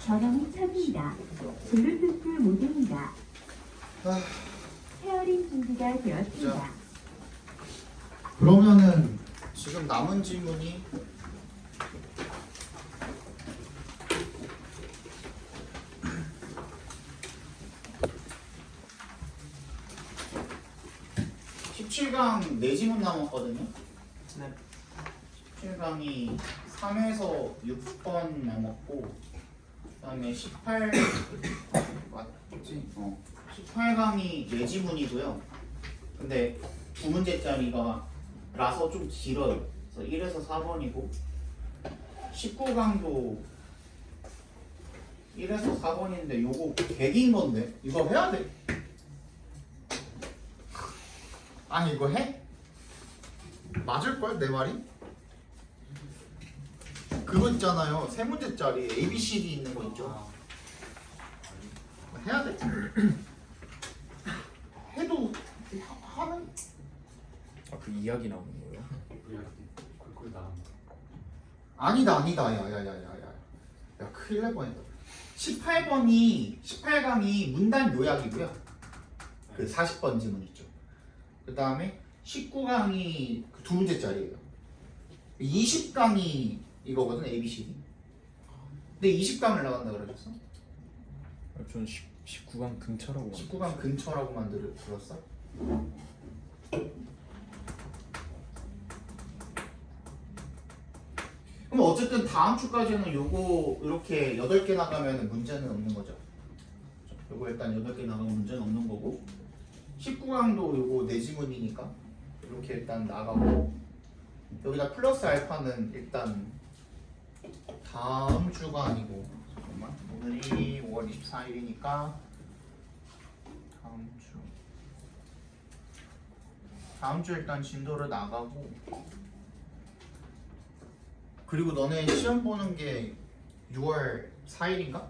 전원이 탑니다. 블루투스 모드입니다. 페어링 준비가 되었습니다. 그러면은 지금 남은 질문이 (17강) 4지문 남았거든요. 네. 17강이 3에서 6번 남았고, 그 다음에 18 맞지? 18강이 4지문이고요. 근데 2문제짜리가 라서 좀 길어요. 그래서 1에서 4번이고, 19강도 1에서 4번인데 요거 개긴 건데 이거 해야 돼? 아니 이거 해? 맞을걸 내 말이? 그거 있잖아요. 3문제짜리 ABCD 있는 거 있죠? 해야 돼. 해도 하는? 아, 그 이야기 나오는 거예요? 그걸 나 아니다 야야야야야 야 큰일 날 뻔했다. 18강이 문단 요약이고요. 그 40번 지문 있죠. 그 다음에 19강이 그 2문제짜리예요. 20강이 이거거든 ABCD. 근데 20강을 나간다 그러셨어? 전 19강 근처라고 19강 근처라고만 들었어? 그럼 어쨌든 다음 주까지는 요거 이렇게 8개 나가면 문제는 없는 거죠. 요거 일단 8개 나가면 문제는 없는 거고, 19강도 요거 4지문이니까 이렇게 일단 나가고, 여기다 플러스 알파는 일단 다음 주가 아니고, 잠깐만, 오늘이 5월 24일이니까 다음 주 일단 진도를 나가고, 그리고 너네 시험 보는 게 6월 4일인가?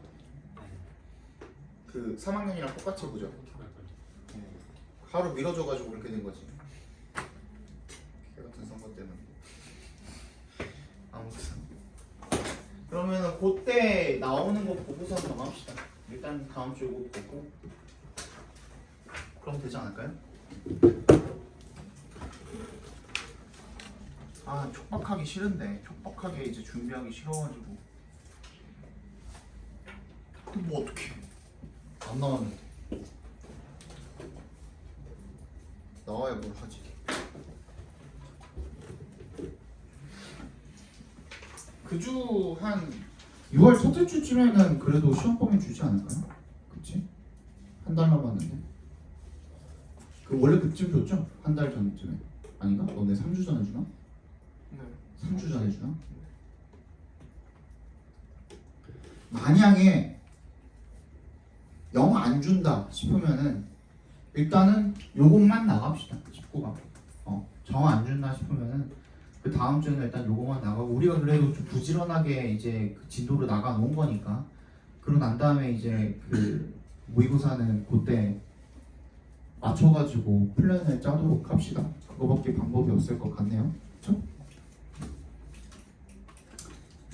그 3학년이랑 똑같이 보죠? 하루 미뤄져가지고 그렇게 된 거지. 개 같은 선거 때문에. 아무튼 그러면은 그때 나오는 거 보고서 정합시다. 일단 다음 주 이거 보고 그럼 되지 않을까요? 아 촉박하기 싫은데 촉박하게 이제 준비하기 싫어가지고 또 뭐 어떡해 안 나왔는데 나와야 뭘 하지. 그 주 한 6월 첫째 주쯤에는 그래도 시험 범위 주지 않을까요? 그치? 한 달 남았는데 그 원래 그쯤 줬죠? 한 달 전쯤에 아닌가? 너네 3주 전에 주나? 네. 3주 전에 주나? 만약에 영 안 준다 싶으면은 일단은 요것만 나갑시다. 19강. 정 안 준다 싶으면은 그 다음 주에는 일단 요것만 나가고, 우리가 그래도 좀 부지런하게 이제 그 진도를 나가 놓은 거니까, 그러고 난 다음에 이제 그 모의고사는 그때 맞춰가지고 플랜을 짜도록 합시다. 그거밖에 방법이 없을 것 같네요. 그렇죠?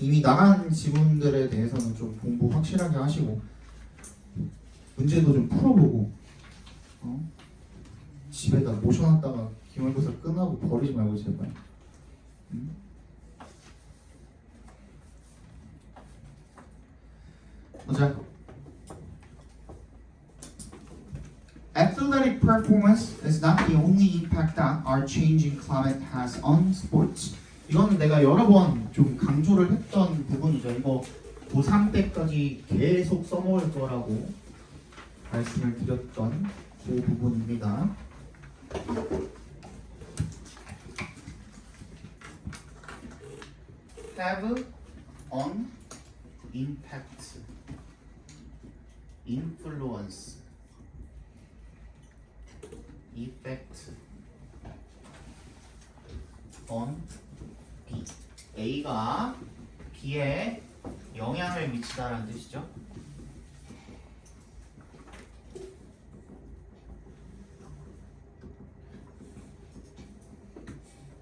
이미 나간 지문들에 대해서는 좀 공부 확실하게 하시고 문제도 좀 풀어보고 집에다 모셔놨다가 기말고사 끝나고 버리지 말고 제발. 보자. Athletic performance is not the only impact that our changing climate has on sports. 이거는 내가 여러 번 좀 강조를 했던 부분이죠. 이거 고3 때까지 계속 써먹을 거라고 말씀을 드렸던 그 부분입니다. have on impact, influence, effect on B. A가 B에 영향을 미치다라는 뜻이죠.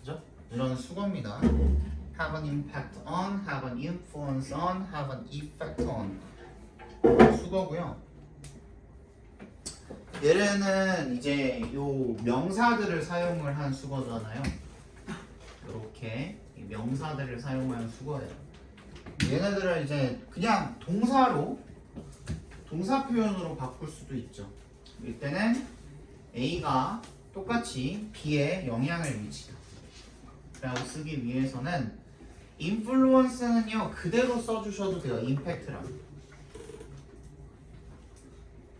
그죠? 이런 수거입니다. have an impact on, have an influence on, have an effect on 수거고요. 얘는 이제 요 명사들을 사용을 한 수거잖아요. 이렇게 명사들을 사용한 수거예요. 얘네들은 이제 그냥 동사로 동사 표현으로 바꿀 수도 있죠. 이때는 A가 똑같이 B에 영향을 미치다 라고 쓰기 위해서는 influence는요 그대로 써주셔도 돼요. impact라고.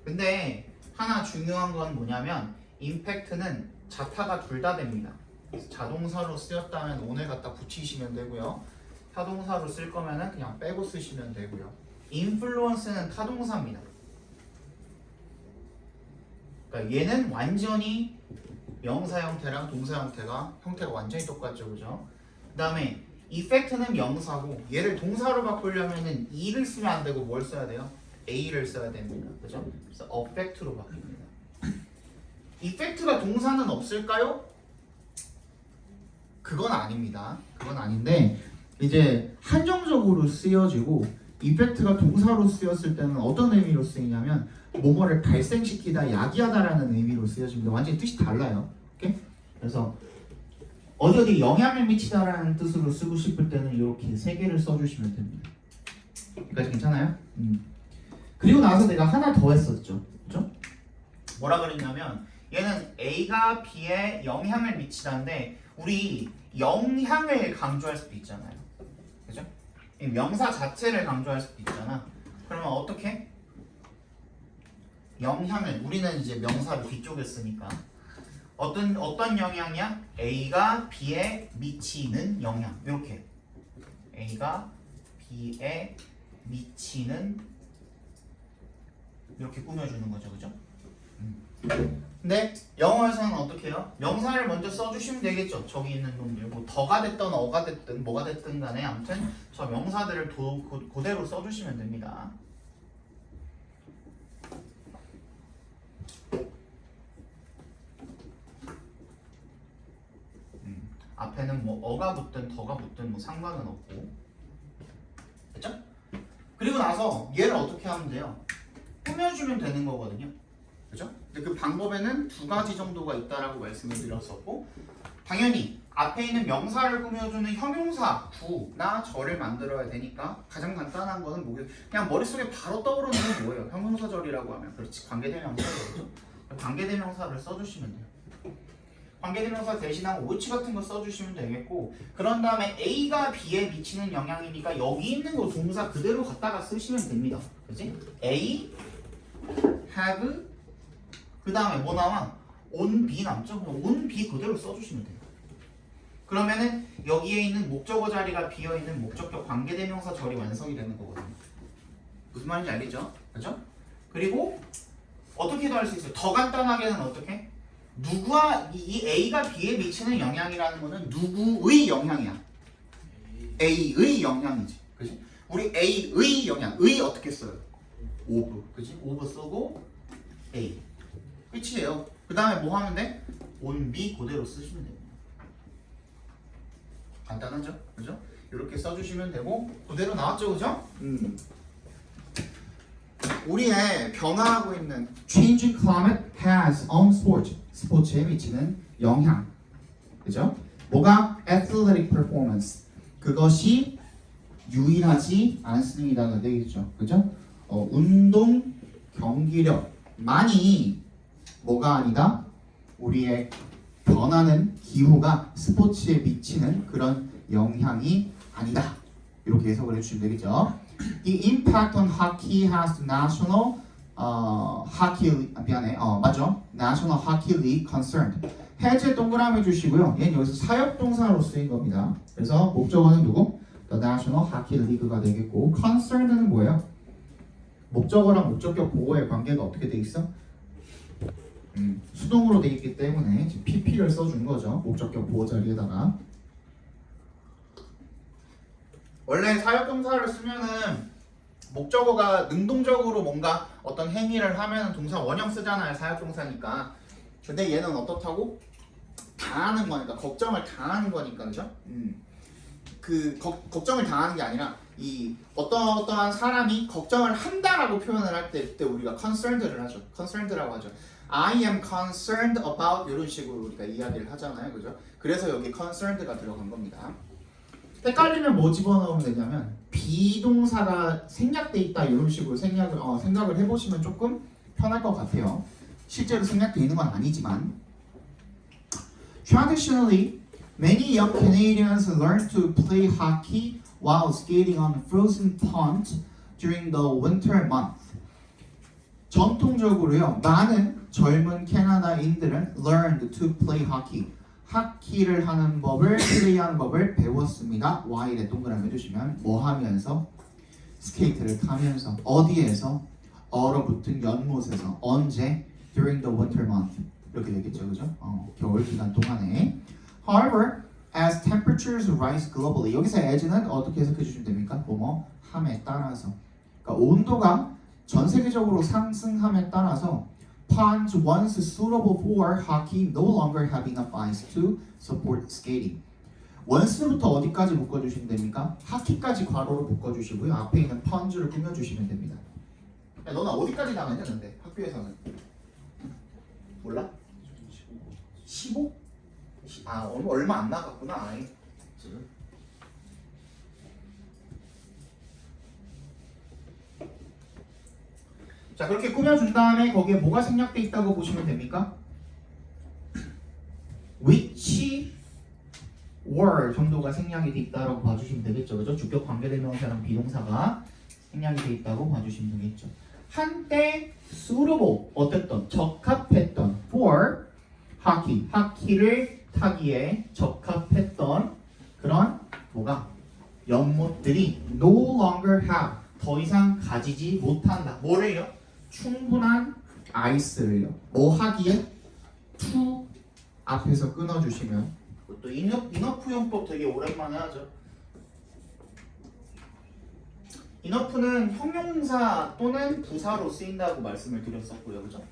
근데 하나 중요한 건 뭐냐면 impact는 자타가 둘 다 됩니다. 자동사로 쓰였다면 오늘 갖다 붙이시면 되고요. 타동사로 쓸 거면은 그냥 빼고 쓰시면 되고요. influence는 타동사입니다. 그러니까 얘는 완전히 명사 형태랑 동사 형태가 완전히 똑같죠, 그죠? 그 다음에 effect는 명사고 얘를 동사로 바꾸려면은 e를 쓰면 안 되고 뭘 써야 돼요? a를 써야 됩니다, 그죠? 그래서 affect로 바뀝니다. effect가 동사는 없을까요? 그건 아닙니다. 그건 아닌데 이제 한정적으로 쓰여지고 effect가 동사로 쓰였을 때는 어떤 의미로 쓰이냐면 뭐뭐를 발생시키다, 야기하다라는 의미로 쓰여집니다. 완전히 뜻이 달라요. 오케이? 그래서 어디 영향을 미치다라는 뜻으로 쓰고 싶을 때는 이렇게 세 개를 써주시면 됩니다. 여기까지 괜찮아요? 그리고 나서 내가 하나 더 했었죠. 그죠? 뭐라 그랬냐면 얘는 A가 B에 영향을 미치다인데 우리 영향을 강조할 수도 있잖아요. 그죠? 이 명사 자체를 강조할 수도 있잖아. 그러면 어떻게? 영향을 우리는 이제 명사를 뒤쪽에 쓰니까 어떤 영향이야? A가 B에 미치는 영향. 이렇게 A가 B에 미치는 이렇게 꾸며주는 거죠, 그죠? 근데 영어에서는 어떻게 해요? 명사를 먼저 써주시면 되겠죠. 저기 있는 놈들 뭐 더가 됐든 어가 됐든 뭐가 됐든 간에 아무튼 저 명사들을 그대로 써주시면 됩니다. 앞에는 뭐 어가 붙든 더가 붙든 뭐 상관은 없고, 됐죠? 그리고 나서 얘를 어떻게 하면 돼요? 꾸며주면 되는 거거든요. 그죠? 근데 그 방법에는 두 가지 정도가 있다라고 말씀을 드렸었고, 당연히 앞에 있는 명사를 꾸며주는 형용사 구나 절을 만들어야 되니까 가장 간단한 거는 뭐겠어요? 그냥 머릿속에 바로 떠오르는 건 뭐예요? 형용사절이라고 하면 그렇지, 관계대명사죠. 관계대명사를 써주시면 돼요. 관계대명사 대신하고 which 같은 거 써주시면 되겠고, 그런 다음에 A가 B에 미치는 영향이니까 여기 있는 거 동사 그대로 갖다가 쓰시면 됩니다. 그치? A, have, 그 다음에 뭐 나와? on B 남죠? on B 그대로 써주시면 돼요. 그러면은 여기에 있는 목적어 자리가 비어있는 목적격 관계대명사 절이 완성이 되는 거거든요. 무슨 말인지 알겠죠? 그죠? 그리고 어떻게도 할 수 있어요. 더 간단하게는 어떻게? 누구와 이 A가 B에 미치는 영향이라는 거는 누구의 영향이야? A의 영향이지. 그지? 우리 A의 영향, 의 어떻게 써요? of. 그지? of 쓰고 A. 끝이에요. 그 다음에 뭐 하면 돼? on B 그대로 쓰시면 됩니다. 간단하죠? 그죠? 이렇게 써주시면 되고 그대로 나왔죠? 그죠? 우리의 변화하고 있는 changing climate has on sport. 스포츠에 미치는 영향. 그죠? 뭐가? athletic performance. 그것이 유일하지 않습니다가 되겠죠. 그죠? 운동 경기력만이 뭐가 아니다? 우리의 변하는 기후가 스포츠에 미치는 그런 영향이 아니다. 이렇게 해석을 해주시면 되겠죠. The impact on hockey has national 맞죠? National Hockey League concerned. 해제 동그라미 주시고요. 얘는 여기서 사역동사로 쓰인 겁니다. 그래서 목적어는 누구? The National Hockey League가 되겠고, concerned는 뭐예요? 목적어랑 목적격 보호의 관계가 어떻게 돼 있어? 수동으로 돼 있기 때문에 지금 PP를 써준 거죠. 목적격 보호 자리에다가. 원래 사역동사를 쓰면은 목적어가 능동적으로 뭔가 어떤 행위를 하면 동사 원형 쓰잖아요. 사역동사니까. 근데 얘는 어떻다고? 당하는 거니까 걱정을 당하는 거니까 그죠? 그 걱정을 당하는 게 아니라 이 어떠한 사람이 걱정을 한다라고 표현을 할 때 그때 우리가 concerned를 하죠. concerned라고 하죠. I am concerned about 이런 식으로 우리가 이야기를 하잖아요, 그죠? 그래서 여기 concerned가 들어간 겁니다. 헷갈리면 뭐 집어넣으면 되냐면 비동사가 생략돼 있다 이런 식으로 생각을 해보시면 조금 편할 것 같아요. 실제로 생략돼 있는 건 아니지만. Traditionally, many young Canadians learn to play hockey while skating on frozen pond during the winter month. 전통적으로요, 많은 젊은 캐나다인들은 learned to play hockey. 하키를 하는 법을, 플레이하는 법을 배웠습니다. Y에 동그라미 해주시면 뭐 하면서? 스케이트를 타면서. 어디에서? 얼어붙은 연못에서. 언제? During the winter month. 이렇게 되겠죠, 그죠? 겨울 기간 동안에. However, as temperatures rise globally. 여기서 as는 어떻게 해석해 주시면 됩니까? 뭐뭐 함에 따라서. 그러니까 온도가 전 세계적으로 상승함에 따라서 ponds once suitable for hockey no longer have enough ice to support skating. once부터 어디까지 묶어주시면 됩니까? 하키까지 괄호로 묶어주시고요. 앞에 있는 ponds를 꾸며주시면 됩니다. 야, 너는 어디까지 나가냐 근데 학교에서는? 몰라? 15? 아 얼마 안 나갔구나. 아이. 자 그렇게 꾸며준 다음에 거기에 뭐가 생략돼 있다고 보시면 됩니까? which were 정도가 생략이 돼 있다고 봐주시면 되겠죠, 그죠? 주격 관계대명사랑 비동사가 생략이 돼 있다고 봐주시면 되겠죠. 한때 suitable 어땠던 적합했던 for hockey 하키를 타기에 적합했던 그런 뭐가 연못들이 no longer have 더 이상 가지지 못한다. 뭐를요? 충분한 아이스를요. 뭐 하기에? to 앞에서 끊어주시면 또 인어프 용법 되게 오랜만에 하죠. 인어프는 형용사 또는 부사로 쓰인다고 말씀을 드렸었고요, 그죠?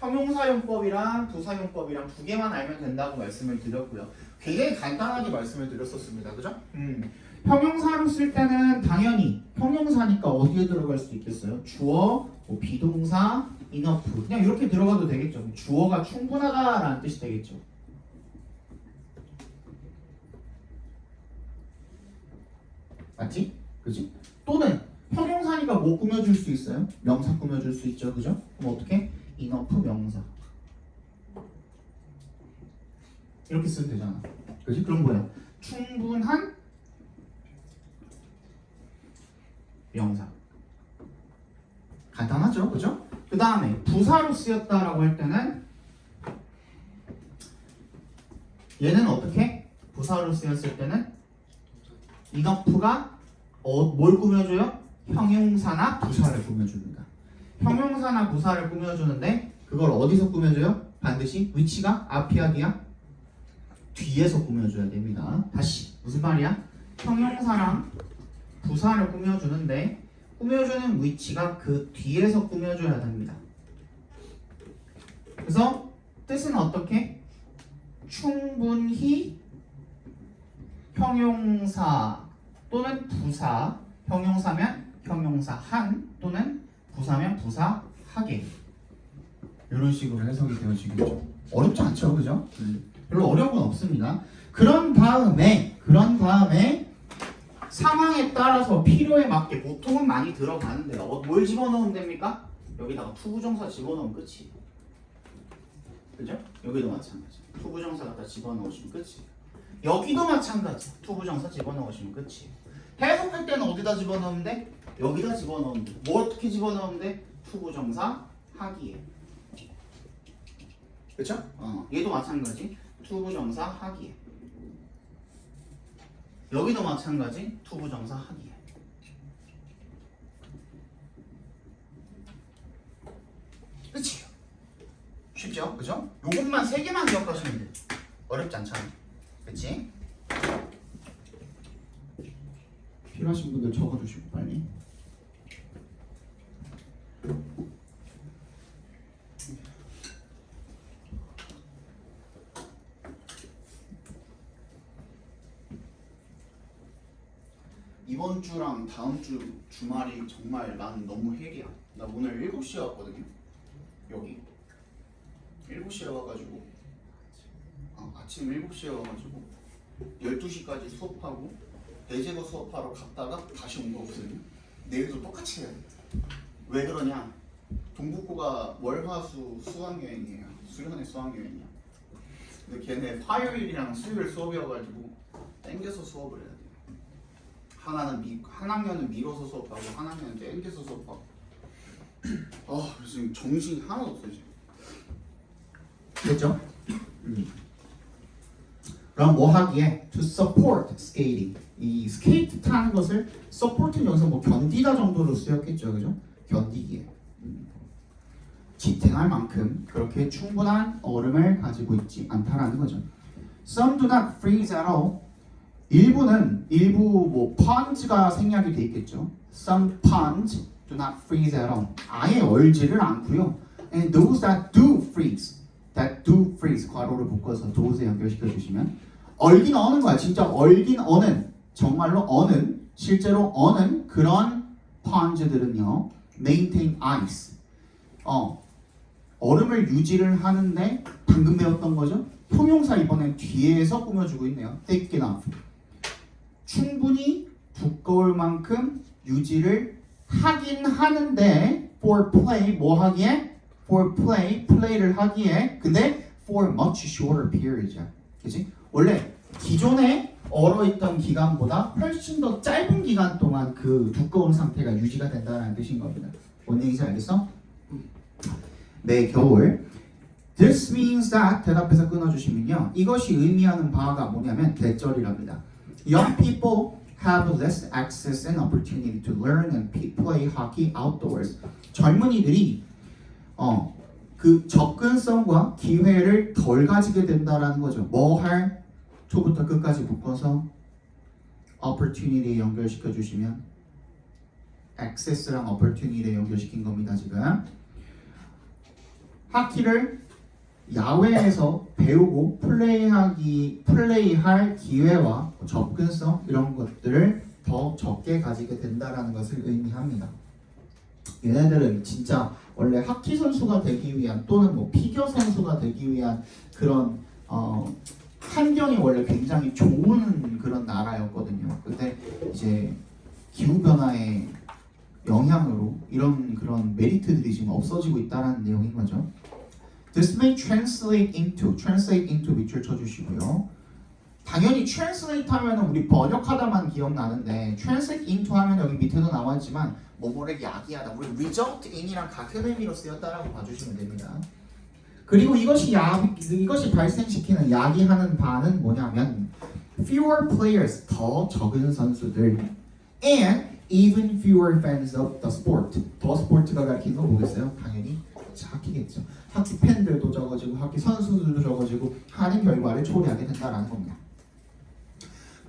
형용사용법이랑 부사용법이랑 두 개만 알면 된다고 말씀을 드렸고요. 굉장히 간단하게 말씀을 드렸었습니다, 그죠? 형용사로 쓸 때는 당연히 형용사니까 어디에 들어갈 수 있겠어요? 주어, 뭐 비동사, 인어프 그냥 이렇게 들어가도 되겠죠. 주어가 충분하다라는 뜻이 되겠죠. 맞지? 그지? 또는 형용사니까 뭐 꾸며줄 수 있어요? 명사 꾸며줄 수 있죠, 그죠? 그럼 어떻게? 인어프 명사 이렇게 쓰면 되잖아. 그지? 그럼 뭐야? 충분한 명사. 간단하죠, 그죠? 그 다음에 부사로 쓰였다라고 할 때는 얘는 어떻게? 부사로 쓰였을 때는 인어프가 뭘 꾸며줘요? 형용사나 부사를 꾸며줍니다. 형용사나 부사를 꾸며주는데 그걸 어디서 꾸며줘요? 반드시 위치가 앞이야 뒤야? 뒤에서 꾸며줘야 됩니다. 다시 무슨 말이야? 형용사랑 부사를 꾸며주는데 꾸며주는 위치가 그 뒤에서 꾸며줘야 됩니다. 그래서 뜻은 어떻게? 충분히 형용사 또는 부사, 형용사면 형용사 한 또는 부사면 부사 하게 이런 식으로 해석이 되어지겠죠. 어렵지 않죠, 그죠? 별로 어려운 건 없습니다. 그런 다음에 상황에 따라서 필요에 맞게 보통은 많이 들어가는데요. 뭘 집어넣으면 됩니까? 여기다가 투부정사 집어넣으면 끝이에요. 그죠? 여기도 마찬가지. 투부정사 갖다 집어넣으시면 끝이에요. 여기도 마찬가지. 투부정사 집어넣으시면 끝이에요. 해석할 때는 어디다 집어넣으면 돼? 여기다 집어넣으면 돼. 뭐 어떻게 집어넣으면 돼? 투부정사 하기에. 그쵸? 얘도 마찬가지. 투부정사 하기에. 여기도 마찬가지. 투부정사 하기에. 끝이에요. 쉽죠? 그죠? 요것만 3개만 기억하시면 돼요. 어렵지 않잖아. 그치? 필요하신 분들 적어주시고 빨리. 이번 주랑 다음 주 주말이 정말 난 너무 헬이야. 나 오늘 7시에 왔거든요. 여기 7시에 와가지고 아침 7시에 와가지고 12시까지 수업하고 내제거 수업하러 갔다가 다시 온 거거든요. 내일도 똑같이 해야 돼. 왜 그러냐? 동북고가 월화수 수학여행이에요. 수련회 수학여행이야. 근데 걔네 화요일이랑 수요일 수업이어가지고 땡겨서 수업을 해야 돼. 한 학년은 미뤄서 수업하고 한 학년은 땡겨서 수업하고. 지금 정신이 하나도 없어 지금. 됐죠? 그럼 뭐 하기에 to support skating. 이 스케이트 타는 것을 support는 여기서 뭐 견디다 정도로 쓰였겠죠, 그죠? 견디기에. 지탱할 만큼 그렇게 충분한 얼음을 가지고 있지 않다라는 거죠. Some do not freeze at all. 일부 뭐 ponds가 생략이 돼 있겠죠. Some ponds do not freeze at all. 아예 얼지를 않고요. And those that do freeze, 괄호를 묶어서 does에 연결시켜 주시면 얼긴 어는 거야. 진짜 얼긴 어는, 정말로 어는, 실제로 어는 그런 ponds들은요, maintain ice. 얼음을 유지를 하는데 방금 배웠던 거죠. 형용사 이번엔 뒤에서 꾸며주고 있네요. thick enough. 충분히 두꺼울 만큼 유지를 하긴 하는데 for play 뭐 하기에? for play를 하기에 근데 for much shorter period이야. 그치? 원래 기존에 얼어있던 기간보다 훨씬 더 짧은 기간 동안 그 두꺼운 상태가 유지가 된다는 뜻인 겁니다. 뭔 얘기인지 알겠어? 매 겨울 This means that 대답해서 끊어주시면요. 이것이 의미하는 바가 뭐냐면 대절이랍니다. Young people have less access and opportunity to learn and play hockey outdoors. 젊은이들이 그 접근성과 기회를 덜 가지게 된다라는 거죠. 뭐 할? 초부터 끝까지 묶어서 opportunity에 연결시켜 주시면 access랑 opportunity에 연결시킨 겁니다. 지금 하키를 야외에서 배우고 플레이할 기회와 접근성 이런 것들을 더 적게 가지게 된다라는 것을 의미합니다. 얘네들은 진짜 원래 하키 선수가 되기 위한 또는 뭐 피겨 선수가 되기 위한 그런 환경이 원래 굉장히 좋은 그런 나라였거든요. 근데 이제 기후 변화의 영향으로 이런 그런 메리트들이 지금 없어지고 있다라는 내용인 거죠. This may translate into 밑줄 쳐주시고요. 당연히 translate 하면은 우리 번역하다만 기억나는데 translate into 하면 여기 밑에도 나와있지만 뭐뭐를 야기하다. 우리 result in이랑 같은 의미로 쓰였다라고 봐주시면 됩니다. 그리고 이것이 발생시키는 야기하는 바는 뭐냐면 fewer players 더 적은 선수들 and even fewer fans of the sport. 더 스포츠가 가리키는 거 뭐겠어요? 당연히 하키겠죠. 하키 팬들도 적어지고 하키 선수들도 적어지고 하는 결과를 초래하게 된다라는 겁니다.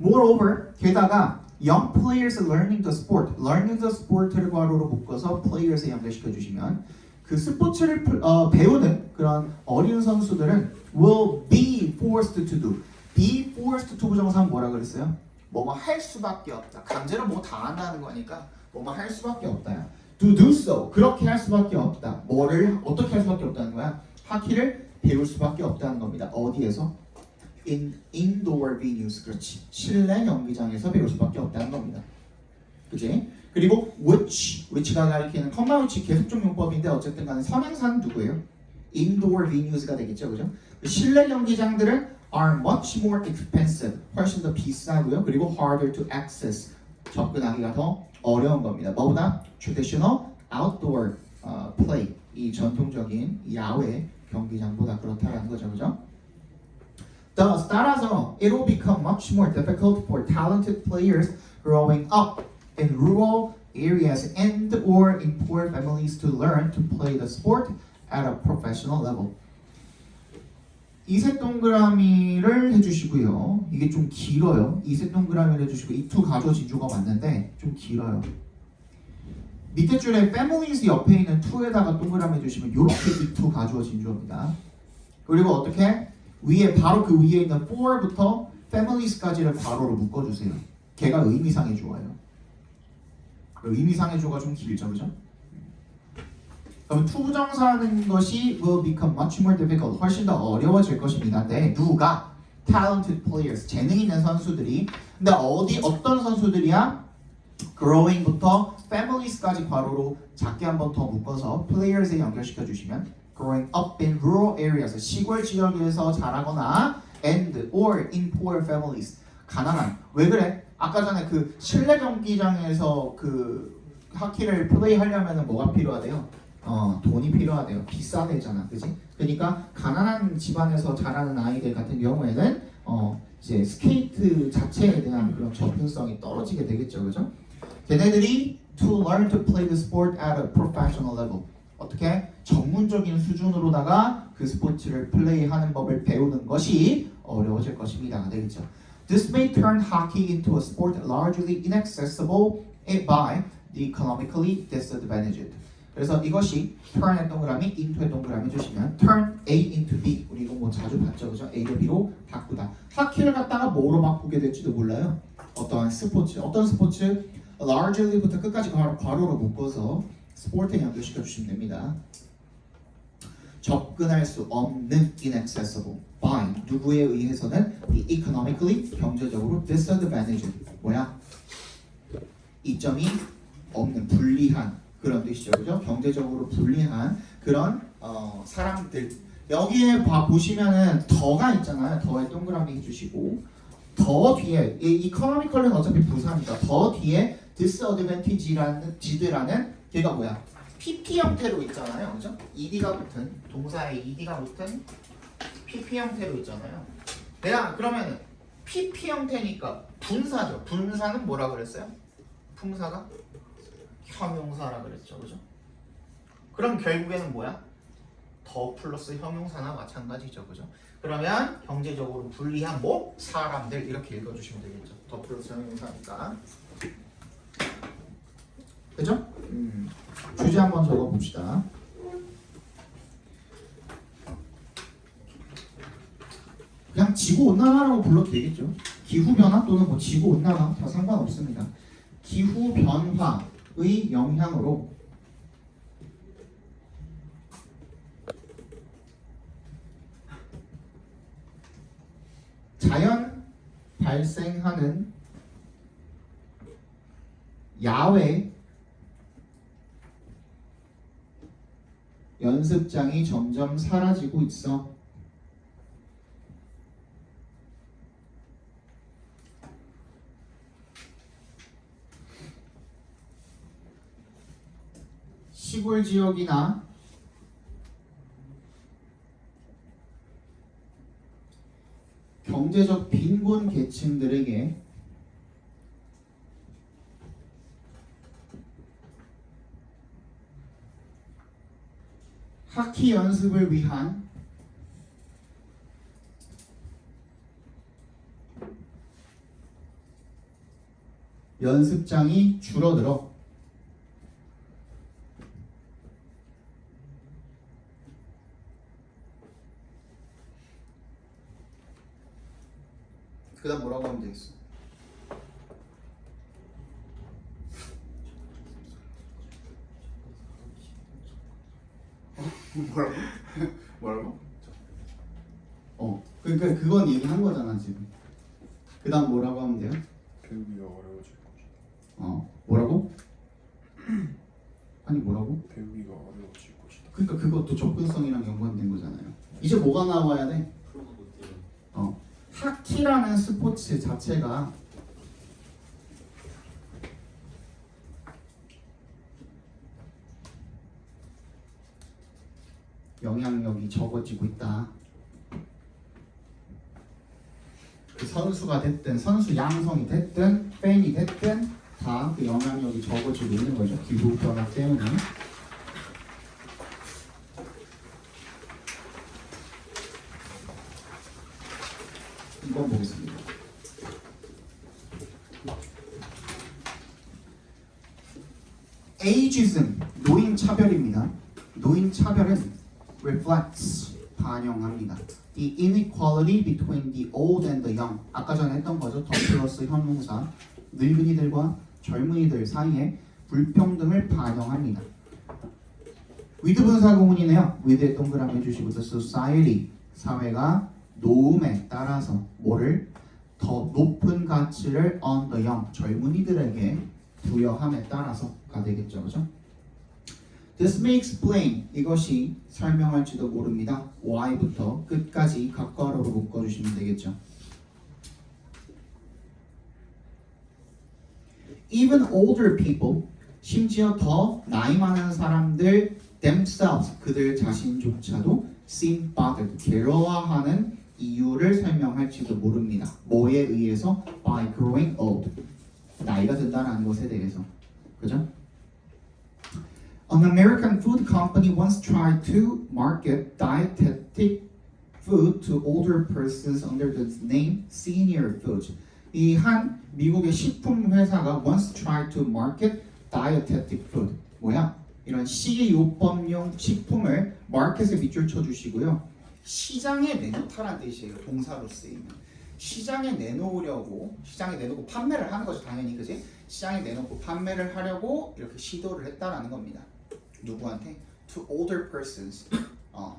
Moreover, 게다가 young players learning the sport를 괄호로 묶어서 players에 연결시켜 주시면 그 스포츠를 배우는 그런 어린 선수들은 will be forced to do. be forced to 부정사는 뭐라 그랬어요? 뭐뭐 할 수밖에 없다. 강제로 뭐 당한다는 거니까 뭐뭐 할 수밖에 없다야. to do so. 그렇게 할 수밖에 없다. 뭐를 어떻게 할 수밖에 없다는 거야? 하키를 배울 수밖에 없다는 겁니다. 어디에서? in indoor venues. 그렇지. 실내 경기장에서 배울 수밖에 없다는 겁니다. 그치? 그리고 which가 가리키는 컴마 which 계속적 용법인데 어쨌든 간에 선행사는 누구예요? indoor venus가 되겠죠. 그죠? 실내 경기장들은 are much more expensive. 훨씬 더 비싸고요. 그리고 harder to access. 접근하기가 더 어려운 겁니다. 뭐보다? traditional outdoor play. 이 전통적인 야외 경기장보다 그렇다라는 거죠. 그죠? Thus, 따라서 it will become much more difficult for talented players growing up in rural areas and or in poor families to learn to play the sport at a professional level. 이색 동그라미를 해주시고요. 이게 좀 길어요. 이색 동그라미를 해주시고 이 두 가조 진주가 맞는데 좀 길어요. 밑에 줄에 families 옆에 있는 to에다가 동그라미 해주시면 이렇게 이 두 가주어 진주입니다. 그리고 어떻게? 위에 바로 그 위에 있는 for부터 families까지를 괄호로 묶어주세요. 걔가 의미상이 좋아요. 의미상의 조가 좀 길죠, 그죠? 그럼 투부정사하는 것이 will become much more difficult. 훨씬 더 어려워질 것입니다. 네, 누가? talented players. 재능 있는 선수들이. 근데 어떤 선수들이야? growing부터 families까지 괄호로 작게 한 번 더 묶어서 players에 연결시켜 주시면 growing up in rural areas. 시골 지역에서 자라거나 and or in poor families. 가난한. 왜 그래? 아까 전에 그 실내 경기장에서 그 하키를 플레이하려면 뭐가 필요하대요? 돈이 필요하대요. 비싸대잖아, 그지? 그러니까 가난한 집안에서 자라는 아이들 같은 경우에는 이제 스케이트 자체에 대한 그런 접근성이 떨어지게 되겠죠, 그죠? 걔네들이 to learn to play the sport at a professional level. 어떻게? 전문적인 수준으로다가 그 스포츠를 플레이하는 법을 배우는 것이 어려워질 것입니다. 되겠죠? This may turn hockey into a sport largely inaccessible by the economically disadvantaged. 그래서 이것이 turn의 동그라미, into의 동그라미 주시면 turn A into B. 우리 이거 뭐 자주 봤죠, 그죠? A를 B로 바꾸다. 하키를 갖다가 뭐로 바꾸게 될지도 몰라요. 어떤 스포츠, largely부터 끝까지 괄호로 묶어서 스포츠에 연결시켜 주시면 됩니다. 접근할 수 없는 inaccessible by 누구에 의해서는 the economically 경제적으로 disadvantaged 뭐야? 이점이 없는 불리한 그런 뜻이죠, 그죠? 경제적으로 불리한 그런 사람들. 여기에 보시면은 더가 있잖아요. 더에 동그라미 해주시고 더 뒤에 이 economical은 어차피 부사니까 더 뒤에 disadvantage라는 걔가 뭐야? PP 형태로 있잖아요, 그죠? ed가 붙은 동사에 ed가 붙은 PP 형태로 있잖아요. 내가 그러면은 PP 형태니까 분사죠. 분사는 뭐라 그랬어요? 품사가 형용사라 그랬죠, 그죠? 그럼 결국에는 뭐야? 더 플러스 형용사나 마찬가지죠, 그죠? 그러면 경제적으로 불리한 뭐 사람들 이렇게 읽어주시면 되겠죠. 더 플러스 형용사니까, 그죠? 주제 한번 적어봅시다. 그냥 지구온난화라고 불러도 되겠죠. 기후변화 또는 뭐 지구온난화 다 상관없습니다. 기후변화의 영향으로 자연 발생하는 야외 연습장이 점점 사라지고 있어. 시골 지역이나 경제적 빈곤 계층들에게 하키 연습을 위한 연습장이 줄어들어. 그 다음 뭐라고 하면 되겠어? 뭐라고? 뭐라고? 그러니까 그건 얘기한 거잖아 지금. 그 다음 뭐라고 하면 돼요? 배우기가 어려워질 것이다. 뭐라고? 아니 뭐라고? 배우기가 어려워질 것이다. 그러니까 그것도 접근성이랑 연관된 거잖아요. 이제 뭐가 나와야 돼? 하키라는 스포츠 자체가 영향력이 적어지고 있다. 그 선수가 됐든 선수 양성이 됐든 팬이 됐든 다 그 영향력이 적어지고 있는 거죠. 기후 변화 때문에. 이건 보겠습니다. ageism, 노인 차별입니다. 노인 차별은 reflects, 반영합니다. The inequality between the old and the young. 아까 전에 했던 거죠. 더 플러스 형용사. 늙은이들과 젊은이들 사이에 불평등을 반영합니다. with 분사구문이네요. with에 동그라미 해주시고 the society 사회가 노음에 따라서 뭐를 더 높은 가치를 on the young 젊은이들에게 부여함에 따라서가 되겠죠, 그죠? This may explain 이것이 설명할지도 모릅니다. why부터 끝까지 각괄호로 묶어주시면 되겠죠. Even older people 심지어 더 나이 많은 사람들 themselves 그들 자신조차도 seem bothered 괴로워하는 이유를 설명할지도 모릅니다. 뭐에 의해서? By growing old 나이가 든다는 것에 대해서 그죠? An American food company once tried to market dietetic food to older persons under the name Senior Foods. 이 한 미국의 식품 회사가 once tried to market dietetic food. 뭐야? 이런 식이요법용 식품을 마켓에 밑줄 쳐주시고요. 시장에 내놓다란 뜻이에요. 동사로 쓰이면 시장에 내놓으려고 시장에 내놓고 판매를 하는 거죠. 당연히 그지? 시장에 내놓고 판매를 하려고 이렇게 시도를 했다라는 겁니다. 누구한테? To older persons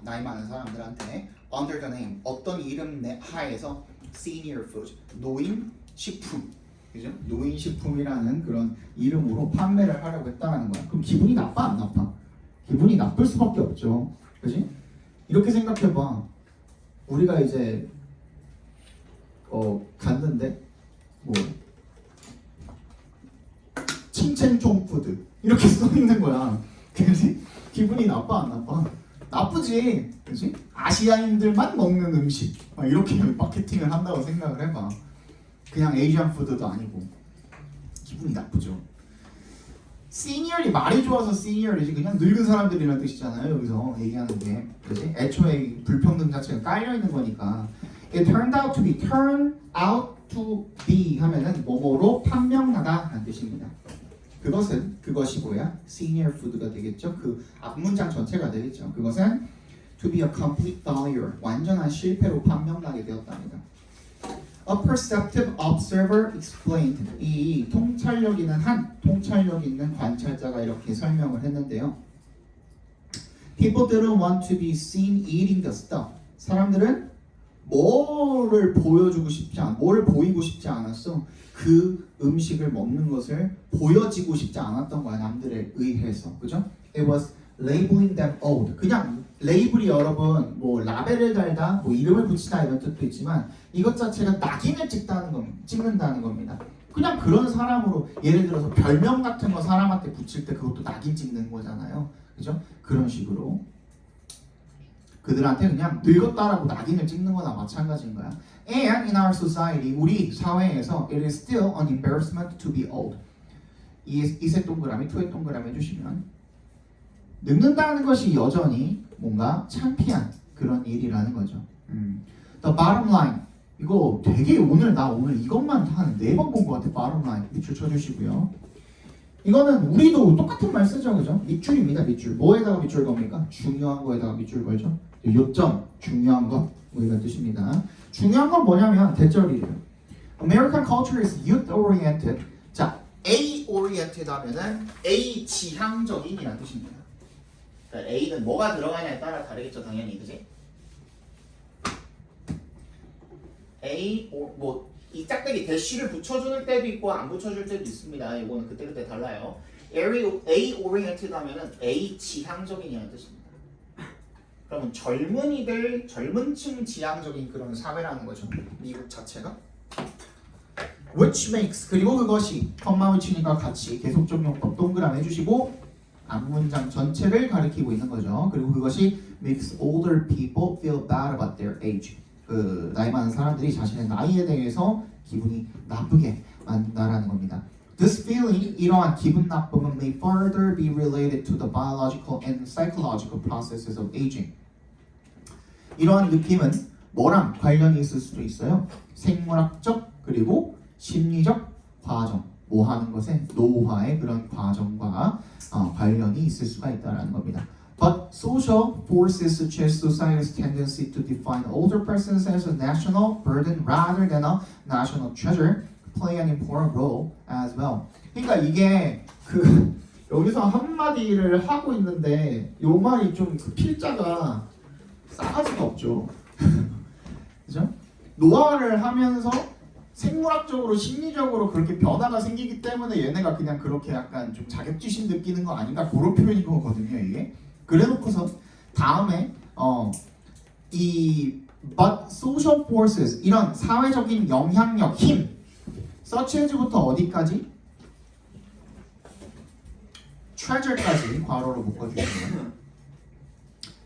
나이 많은 사람들한테 under the name 어떤 이름 하에서 senior food 노인 식품 그죠? 노인 식품이라는 그런 이름으로 판매를 하려고 했다는 거야. 그럼 기분이 나빠 안 나빠? 기분이 나쁠 수밖에 없죠. 그지? 이렇게 생각해봐. 우리가 이제 갔는데 뭐 칭첸총 푸드 이렇게 써 있는 거야. 그지? 기분이 나빠 안 나빠? 나쁘지. 그지? 아시아인들만 먹는 음식 막 이렇게 마케팅을 한다고 생각을 해봐. 그냥 에이지안 푸드도 아니고 기분이 나쁘죠. 시니어이 말이 좋아서 시니어이지 그냥 늙은 사람들이라는 뜻이잖아요. 여기서 얘기하는 게 그지? 애초에 불평등 자체가 깔려 있는 거니까. It turned out to be 하면은 뭐뭐로 판명나다라는 뜻입니다. 그것은 그것이 뭐야? Senior food가 되겠죠. 그 앞문장 전체가 되겠죠. 그것은 to be a complete failure 완전한 실패로 판명나게 되었답니다. A perceptive observer explained 이 통찰력 있는 관찰자가 이렇게 설명을 했는데요. People didn't want to be seen eating the stuff. 사람들은 뭐를 보이고 싶지 않았어. 그 음식을 먹는 것을 보여지고 싶지 않았던 거야. 남들에 의해서. 그죠? It was labeling them old. 그냥 레이블이 여러분 뭐 라벨을 달다, 뭐 이름을 붙이다 이런 뜻도 있지만 이것 자체가 낙인을 찍는다는 겁니다. 그냥 그런 사람으로 예를 들어서 별명 같은 거 사람한테 붙일 때 그것도 낙인 찍는 거잖아요. 그죠? 그런 식으로 그들한테 그냥 늙었다라고 낙인을 찍는 거나 마찬가지인 거야. And in our society, 우리 사회에서 it is still an embarrassment to be old. 이세 동그라미, 투의 동그라미 해주시면 늙는다는 것이 여전히 뭔가 창피한 그런 일이라는 거죠. The bottom line. 이거 되게 오늘 이것만 한 4번 본 것 같아. bottom line. 밑줄 쳐주시고요. 이거는 우리도 똑같은 말 쓰죠. 그죠? 밑줄입니다. 밑줄. 뭐에다가 밑줄 겁니까? 중요한 거에다가 밑줄 걸죠. 요점, 중요한 것. 뭐 이런 뜻입니다. 중요한 건 뭐냐면 대절이에요. American culture is youth oriented. 자, A oriented 하면은 A 지향적인이라는 뜻입니다. 그러니까 A는 뭐가 들어가냐에 따라 다르겠죠, 당연히, 그지? A 뭐 이 짝대기 대쉬를 붙여주는 때도 있고 안 붙여줄 때도 있습니다. 이거는 그때그때 달라요. A oriented 하면은 A 지향적인이라는 뜻입니다. 그러면 젊은층 지향적인 그런 사회라는 거죠. 미국 자체가. Which makes 그리고 그것이 컴마 위치니까 같이 계속적 용법 동그라미 해주시고 앞문장 전체를 가리키고 있는 거죠. 그리고 그것이 makes older people feel bad about their age. 그 나이 많은 사람들이 자신의 나이에 대해서 기분이 나쁘게 만든다라는 겁니다. This feeling, 이러한 기분 나쁨은 may further be related to the biological and psychological processes of aging. 이러한 느낌은 뭐랑 관련이 있을 수도 있어요. 생물학적 그리고 심리적 과정, 뭐 하는 것에 노화의 그런 과정과 관련이 있을 수가 있다는 겁니다. But social forces such as society's tendency to define older persons as a national burden rather than a national treasure play an important role as well. 그러니까 이게 그 여기서 한마디를 하고 있는데 요 말이 좀 그 필자가 싸가지가 없죠. 그죠? 노화를 하면서 생물학적으로 심리적으로 그렇게 변화가 생기기 때문에 얘네가 그냥 그렇게 약간 좀 자격지심 느끼는 거 아닌가 그런 표현인 거거든요 이게. 그래놓고서 다음에 이 but social forces 이런 사회적인 영향력 힘 such as부터 어디까지? treasure까지 괄호로 묶어주시면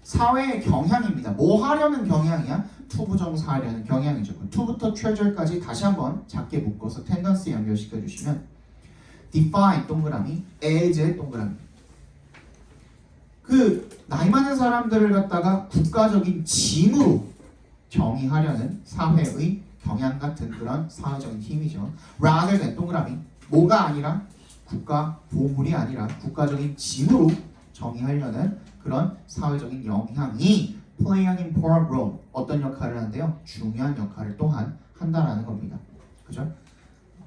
사회의 경향입니다. 뭐 하려는 경향이야? 투부정사하려는 경향이죠. 2부터 treasure까지 다시 한번 작게 묶어서 tendency 연결시켜 주시면 define 동그라미, as 동그라미. 그 나이 많은 사람들을 갖다가 국가적인 짐으로 정의하려는 사회의 경향 같은 그런 사회적인 힘이죠. rather than 동그라미, 뭐가 아니라 국가 보물이 아니라 국가적인 짐으로 정의하려는 그런 사회적인 영향이 play an important role. 어떤 역할을 하는데요? 중요한 역할을 또한 한다라는 겁니다. 그죠?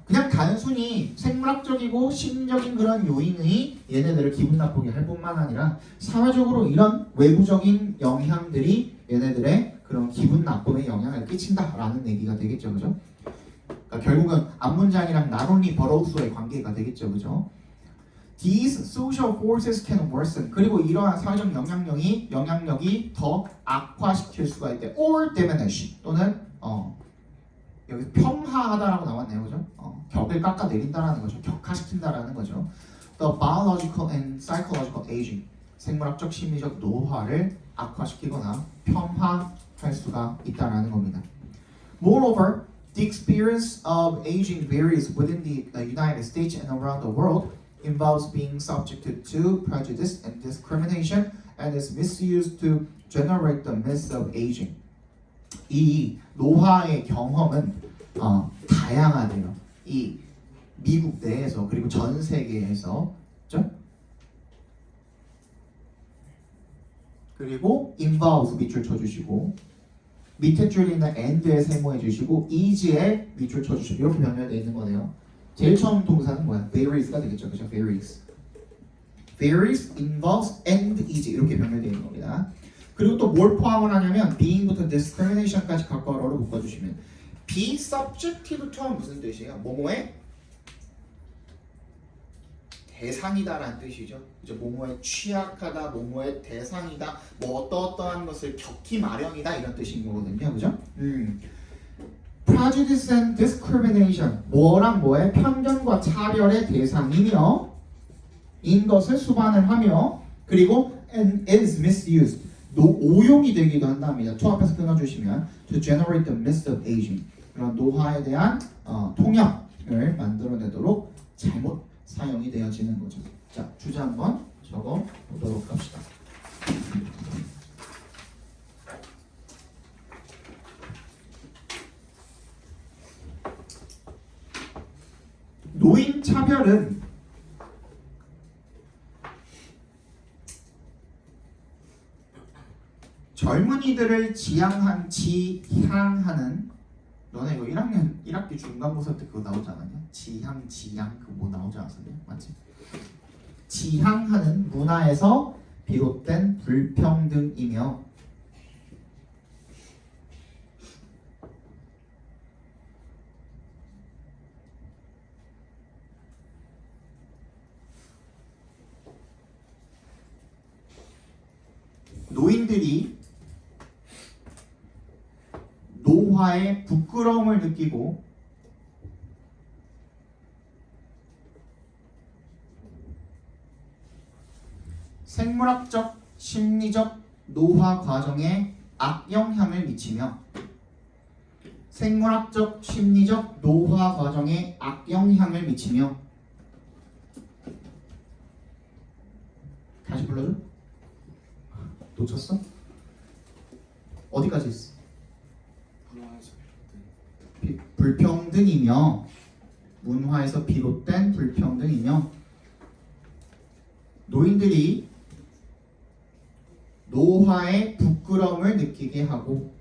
그냥 단순히 생물학적이고 심리적인 그런 요인이 얘네들을 기분 나쁘게 할 뿐만 아니라 사회적으로 이런 외부적인 영향들이 얘네들의 그런 기분 나쁨에 영향을 끼친다라는 얘기가 되겠죠. 그죠? 그러니까 결국은 앞문장이랑 not only but also의 관계가 되겠죠. 그죠? These social forces can worsen. 그리고 이러한 사회적 영향력이 더 악화시킬 수가 있대. or diminish 또는 여기 평하하다라고 나왔네요, 그죠? 격을 깎아내린다라는 거죠. 격화시킨다라는 거죠. The biological and psychological aging. 생물학적, 심리적 노화를 악화시키거나 평화할 수가 있다라는 겁니다. Moreover, the experience of aging varies within the United States and around the world. Involves being subjected to prejudice and discrimination and is misused to generate the myth of aging. 이 노화의 경험은 다양하대요. 이 미국 내에서 그리고 전 세계에서, 그렇죠? 그리고 involves 밑줄 쳐주시고 밑에 줄 있는 and에 세모해 주시고 is에 밑줄 쳐주시고 이렇게 변형되어 있는 거네요. 제일 처음 동사는 뭐야? varies가 되겠죠. 그죠? varies. varies, involves, and is 이렇게 변형되어 있는 겁니다. 그리고 또 뭘 포함을 하냐면 being부터 discrimination까지 각각으로 묶어주시면 be subjective to는 무슨 뜻이에요? 뭐뭐의 대상이다라는 뜻이죠. 그죠? 뭐뭐에 취약하다, 뭐뭐의 대상이다, 뭐 어떠어떠한 것을 겪기 마련이다 이런 뜻인 거거든요. 그죠? Prejudice and discrimination 뭐랑 뭐의 편견과 차별의 대상이며 인 것을 수반을 하며 그리고 and is misused 오용이 되기도 한답니다. to 앞에서 끊어주시면 to generate the myth of aging 그런 노화에 대한 통념을 만들어내도록 잘못 사용이 되어지는 거죠. 자, 주제 한번 적어 보도록 합시다. 노인 차별은 젊은이들을 지향하는 너네 이거 1학기 중간고사 때 그거 나오지 않았냐? 지향 그거 뭐 나오지 않았었냐? 맞지? 지향하는 문화에서 비롯된 불평등이며 노인들이 노화에 부끄러움을 느끼고 생물학적, 심리적 노화 과정에 악영향을 미치며 생물학적, 심리적 노화 과정에 악영향을 미치며 다시 불러줘? 놓쳤어? 어디까지 있어? 불평등이며 문화에서 비롯된 불평등이며 노인들이 노화에 부끄러움을 느끼게 하고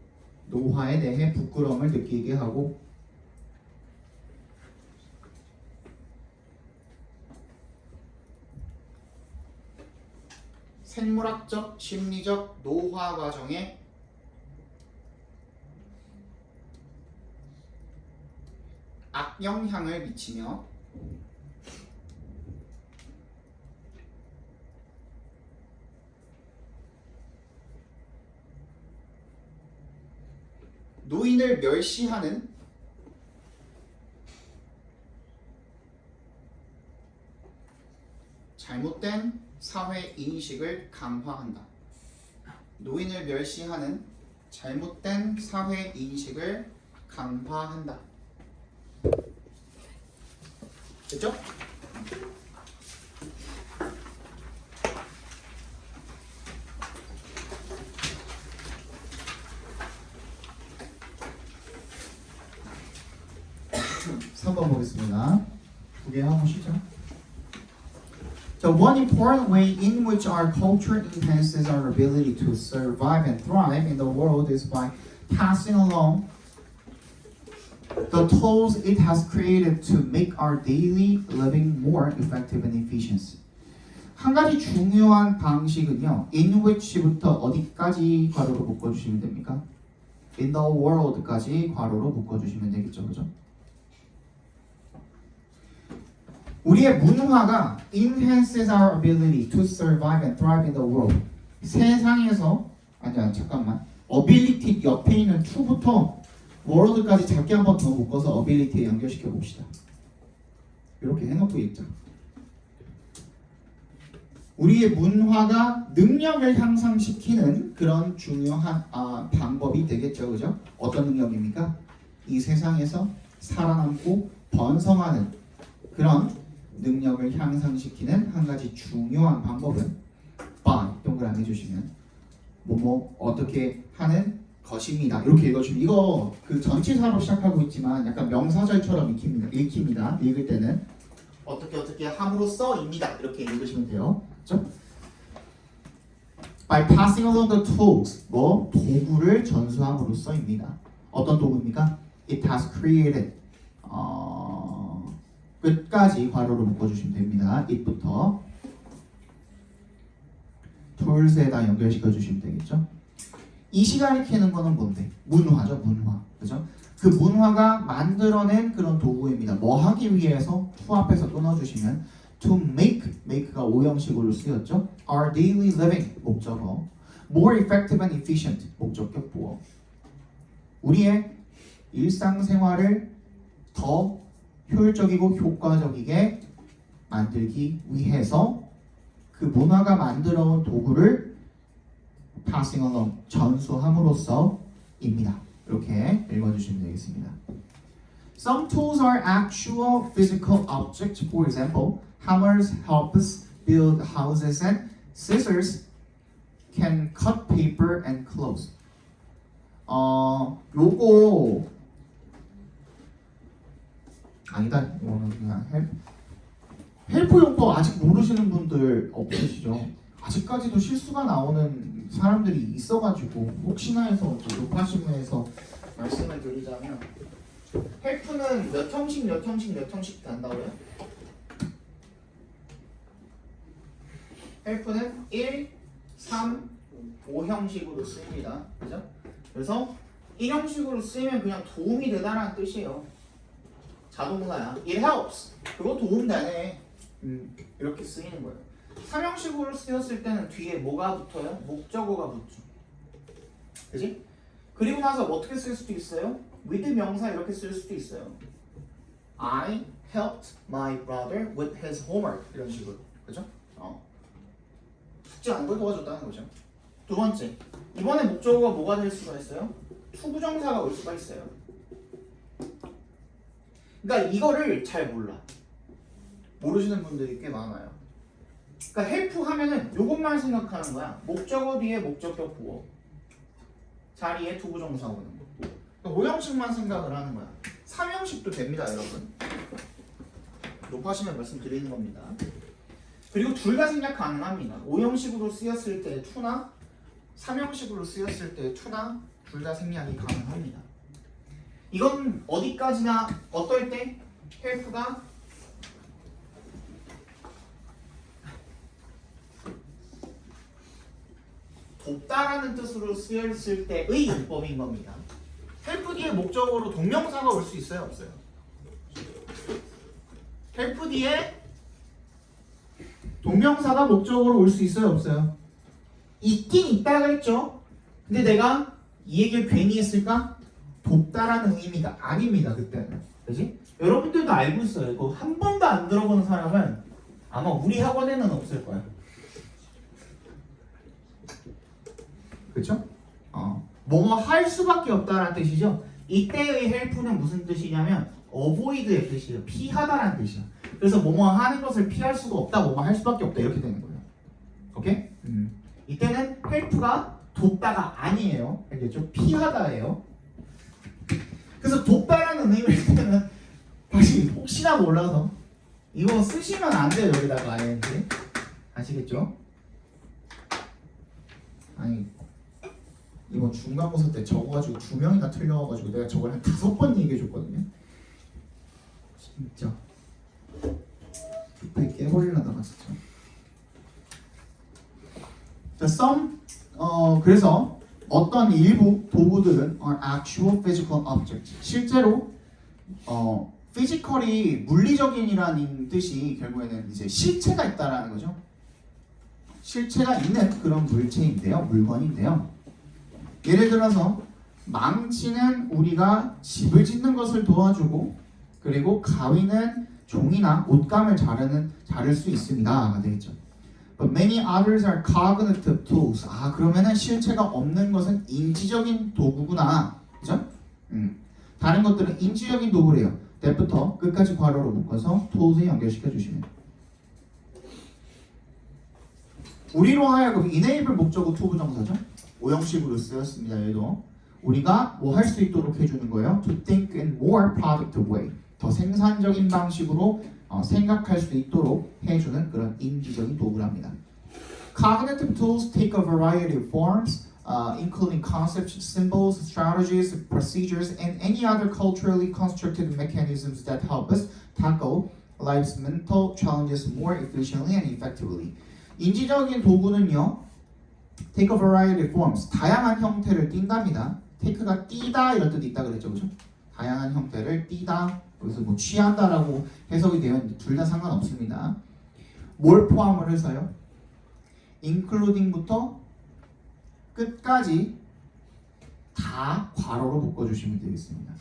노화에 대해 부끄러움을 느끼게 하고 생물학적, 심리적 노화 과정에 악영향을 미치며 노인을 멸시하는 잘못된 사회 인식을 강화한다. 노인을 멸시하는 잘못된 사회 인식을 강화한다. 됐죠? (3번) 보겠습니다. 두 개 하고 쉬죠. The one important way in which our culture enhances our ability to survive and thrive in the world is by passing along the tools it has created to make our daily living more effective and efficient. 한 가지 중요한 방식은요. in which부터 어디까지 괄호로 묶어주시면 됩니까? in the world까지 괄호로 묶어주시면 되겠죠, 그죠? 우리의 문화가 enhances our ability to survive and thrive in the world. 세상에서 잠깐만. ability 옆에 있는 to부터 world까지 작게 한 번 더 묶어서 ability에 연결시켜 봅시다. 이렇게 해놓고 읽자. 우리의 문화가 능력을 향상시키는 그런 중요한 방법이 되겠죠, 그죠? 어떤 능력입니까? 이 세상에서 살아남고 번성하는 그런 능력을 향상시키는 한 가지 중요한 방법은 by 동그라미 해주시면 뭐뭐 어떻게 하는 것입니다. 이렇게 읽어주시면 이거 그 전치사로 시작하고 있지만 약간 명사절처럼 읽힙니다. 읽을 때는 어떻게 함으로써입니다. 이렇게 읽으시면 돼요. 그렇죠? By passing along the tools 뭐 도구를 전수함으로써입니다. 어떤 도구입니까? It has created 끝까지 괄호로 묶어주시면 됩니다. it부터 tools에다 연결시켜 주시면 되겠죠. 이 시간을 캐는 거는 뭔데? 문화죠, 문화. 그죠? 그 문화가 만들어낸 그런 도구입니다. 뭐 하기 위해서 to 앞에서 또 넣어주시면 to make가 오형식으로 쓰였죠. Our daily living 목적어, more effective and efficient 목적격 보어. 우리의 일상생활을 더 효율적이고 효과적이게 만들기 위해서 그 문화가 만들어온 도구를 passing along 전수함으로써입니다. 이렇게 읽어주시면 되겠습니다. Some tools are actual physical objects. For example, hammers help us build houses and scissors can cut paper and clothes. 요거 아니다. 이거는 그냥 헬프 용법 아직 모르시는 분들 없으시죠? 아직까지도 실수가 나오는 사람들이 있어가지고 혹시나 해서 요파시문에서 말씀을 드리자면 헬프는 몇 형씩 단다고요? 헬프는 1, 3, 5형식으로 쓰입니다. 그죠? 그래서 1형식으로 쓰이면 그냥 도움이 되다라는 뜻이에요. 자동문화야. It helps. 그거 도움되네. 이렇게 쓰이는 거예요. 3형식으로 쓰였을 때는 뒤에 뭐가 붙어요? 목적어가 붙죠. 그지? 그리고 나서 어떻게 쓸 수도 있어요? with 명사 이렇게 쓸 수도 있어요. I helped my brother with his homework. 이런 식으로. 그죠? 숙제 안 걸 도와줬다는 거죠. 두 번째. 이번에 목적어가 뭐가 될 수가 있어요? 투부정사가 올 수가 있어요. 그러니까 이거를 잘 몰라. 모르시는 분들이 꽤 많아요. 그러니까 help 하면은 요것만 생각하는 거야. 목적어 뒤에 목적격 보어. 자리에 투부정사 오는 거. 그러니까 5형식만 생각을 하는 거야. 3형식도 됩니다, 여러분. 높아지면 말씀드리는 겁니다. 그리고 둘 다 생략 가능합니다. 5형식으로 쓰였을 때 to나 3형식으로 쓰였을 때 to나 둘 다 생략이 가능합니다. 이건 어디까지나 어떨 때 help가 돕다라는 뜻으로 쓰였을 때의 용법인 겁니다. 헬프 뒤에 목적으로 동명사가 올 수 있어요, 없어요? 헬프 뒤에 동명사가 목적으로 올 수 있어요, 없어요? 있긴 있다 그랬죠? 근데 내가 이 얘기를 괜히 했을까? 돕다라는 의미가 아닙니다, 그때는. 그지? 여러분들도 알고 있어요. 이거 한 번도 안 들어본 사람은 아마 우리 학원에는 없을 거야. 그쵸? 뭐뭐 할 수밖에 없다라는 뜻이죠. 이때의 help는 무슨 뜻이냐면 avoid의 뜻이에요. 피하다라는 뜻이야. 그래서 뭐뭐 하는 것을 피할 수가 없다, 뭐뭐 할 수밖에 없다 이렇게 되는 거예요. 오케이? 이때는 help가 돕다가 아니에요. 알겠죠? 피하다예요. 그래서 돕다라는 의미일 때는 다시 혹시나 몰라서 이거 쓰시면 안 돼요. 여기다가 ing 아시겠죠? 아니 이번 중간고사 때 적어가지고 2명이나 틀려가지고 내가 저걸 한 5번 얘기해줬거든요. 진짜 급하게 깨버리려다가 진짜. 자, some 그래서 어떤 일부 도구들은 are actual physical objects. 실제로 physical이 물리적인이라는 뜻이 결국에는 이제 실체가 있다라는 거죠. 실체가 있는 그런 물체인데요, 물건인데요. 예를 들어서 망치는 우리가 집을 짓는 것을 도와주고, 그리고 가위는 종이나 옷감을 자를 수 있습니다. 되겠죠. But many others are cognitive tools. 그러면은 실체가 없는 것은 인지적인 도구구나. 그죠? 다른 것들은 인지적인 도구래요. that부터 끝까지 괄호로 묶어서 tools에 연결시켜 주시면. 우리로 하여금 enable 목적어 to 부정사죠. 오형식으로 쓰였습니다. 얘도 우리가 뭐 할 수 있도록 해주는 거예요. To think in more productive way. 더 생산적인 방식으로 생각할 수 있도록 해주는 그런 인지적인 도구랍니다. Cognitive tools take a variety of forms, including concepts, symbols, strategies, procedures, and any other culturally constructed mechanisms that help us tackle life's mental challenges more efficiently and effectively. 인지적인 도구는요, take a variety of forms, 다양한 형태를 띈답니다. take가 띄다 이런 뜻이 있다 그랬죠, 그죠? 다양한 형태를 띄다, 여기서 뭐 취한다라고 해석이 되어 있는데 둘 다 상관없습니다. 뭘 포함을 해서요? including부터 끝까지 다 괄호로 묶어주시면 되겠습니다.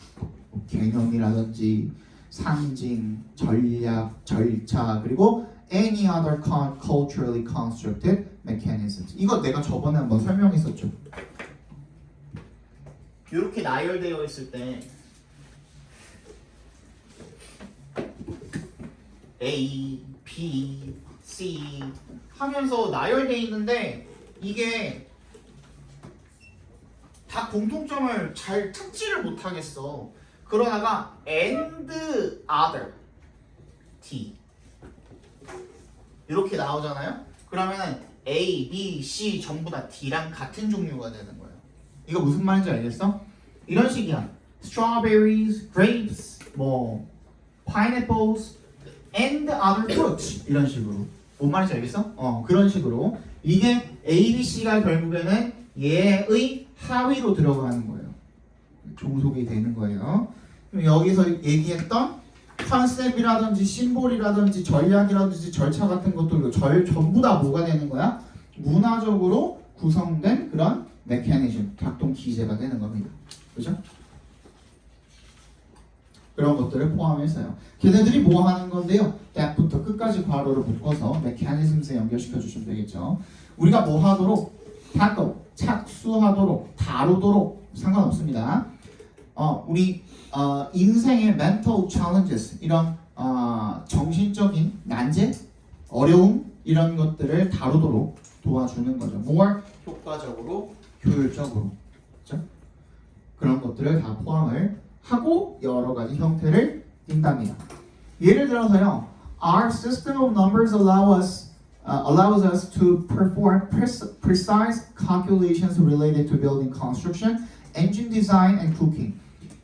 뭐 개념이라든지 상징, 전략, 절차, 그리고 any other culturally constructed mechanisms. 이거 내가 저번에 한번 설명했었죠. 이렇게 나열되어 있을 때 A, B, C 하면서 나열되어 있는데 이게 다 공통점을 잘 찾지를 못하겠어. 그러다가 and other T 이렇게 나오잖아요. 그러면은 A, B, C 전부 다 D랑 같은 종류가 되는 거예요. 이거 무슨 말인지 알겠어? 이런 식이야. Strawberries, grapes, 뭐 pineapples, and other fruits 이런 식으로. 뭔 말인지 알겠어? 그런 식으로 이게 A, B, C가 결국에는 얘의 하위로 들어가는 거예요. 종속이 되는 거예요. 그럼 여기서 얘기했던 컨셉이라든지 심볼이라든지 전략이라든지 절차 같은 것도 전부 다 뭐가 되는 거야? 문화적으로 구성된 그런 메커니즘, 작동 기제가 되는 겁니다. 그죠? 그런 것들을 포함해서요. 걔네들이 뭐 하는 건데요? that부터 끝까지 괄호를 묶어서 mechanisms에 연결시켜 주시면 되겠죠. 우리가 뭐 하도록? tackle, 착수하도록, 다루도록 상관없습니다. 우리 인생의 mental challenges, 이런 정신적인 난제, 어려움 이런 것들을 다루도록 도와주는 거죠. more 효과적으로, 효율적으로, 그렇죠? 그런 것들을 다 포함을 하고 여러 가지 형태를 띈답니다. 예를 들어서요, our system of numbers allows us to perform precise calculations related to building construction, engine design, and cooking.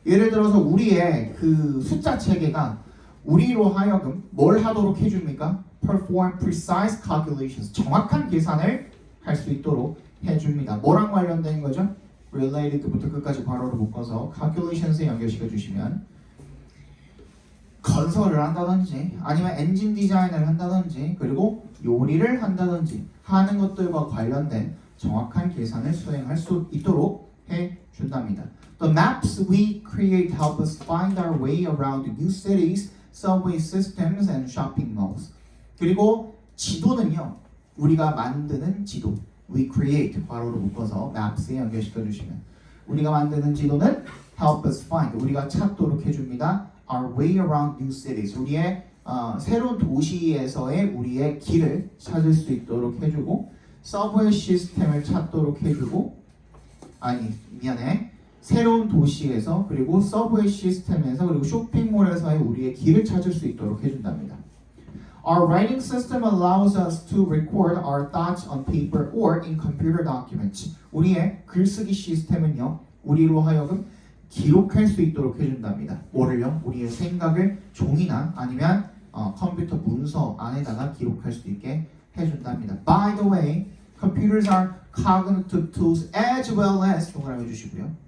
예를 들어서 우리의 그 숫자 체계가 우리로 하여금 뭘 하도록 해줍니까? Perform precise calculations. 정확한 계산을 할 수 있도록 해줍니다. 뭐랑 관련된 거죠? related부터 끝까지 괄호로 묶어서 calculations에 연결시켜 주시면 건설을 한다든지 아니면 엔진 디자인을 한다든지 그리고 요리를 한다든지 하는 것들과 관련된 정확한 계산을 수행할 수 있도록 해준답니다. The maps we create help us find our way around new cities, subway systems, and shopping malls. 그리고 지도는요, 우리가 만드는 지도, we create 괄호로 묶어서 maps에 연결시켜 주시면 우리가 만드는 지도는 help us find, 우리가 찾도록 해줍니다. Our way around new cities, 우리의 새로운 도시에서의 우리의 길을 찾을 수 있도록 해주고, 서브웨이 시스템을 찾도록 해주고, 새로운 도시에서 그리고 서브웨이 시스템에서 그리고 쇼핑몰에서의 우리의 길을 찾을 수 있도록 해준답니다. Our writing system allows us to record our thoughts on paper or in computer documents. 우리의 글쓰기 시스템은요, 우리로 하여금 기록할 수 있도록 해준답니다. 뭐를요? 우리의 생각을 종이나 아니면 컴퓨터 문서 안에다가 기록할 수 있게 해준답니다. By the way, computers are cognitive tools as well as 동그라미 해주시고요.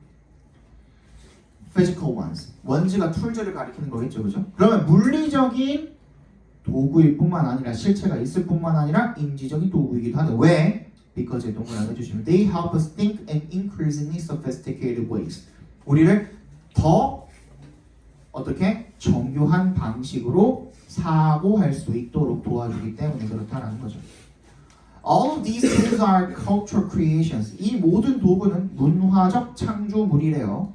Physical ones. 원지가 툴즈를 가리키는 거겠죠, 그죠? 그러면 물리적인 도구일 뿐만 아니라 실체가 있을 뿐만 아니라 인지적인 도구이기도 하다. 왜? Because 동그라미 해주시면 They help us think in increasingly sophisticated ways. 우리를 더 어떻게 정교한 방식으로 사고할 수 있도록 도와주기 때문에 그렇다라는 거죠. All of these tools are cultural creations. 이 모든 도구는 문화적 창조물이래요.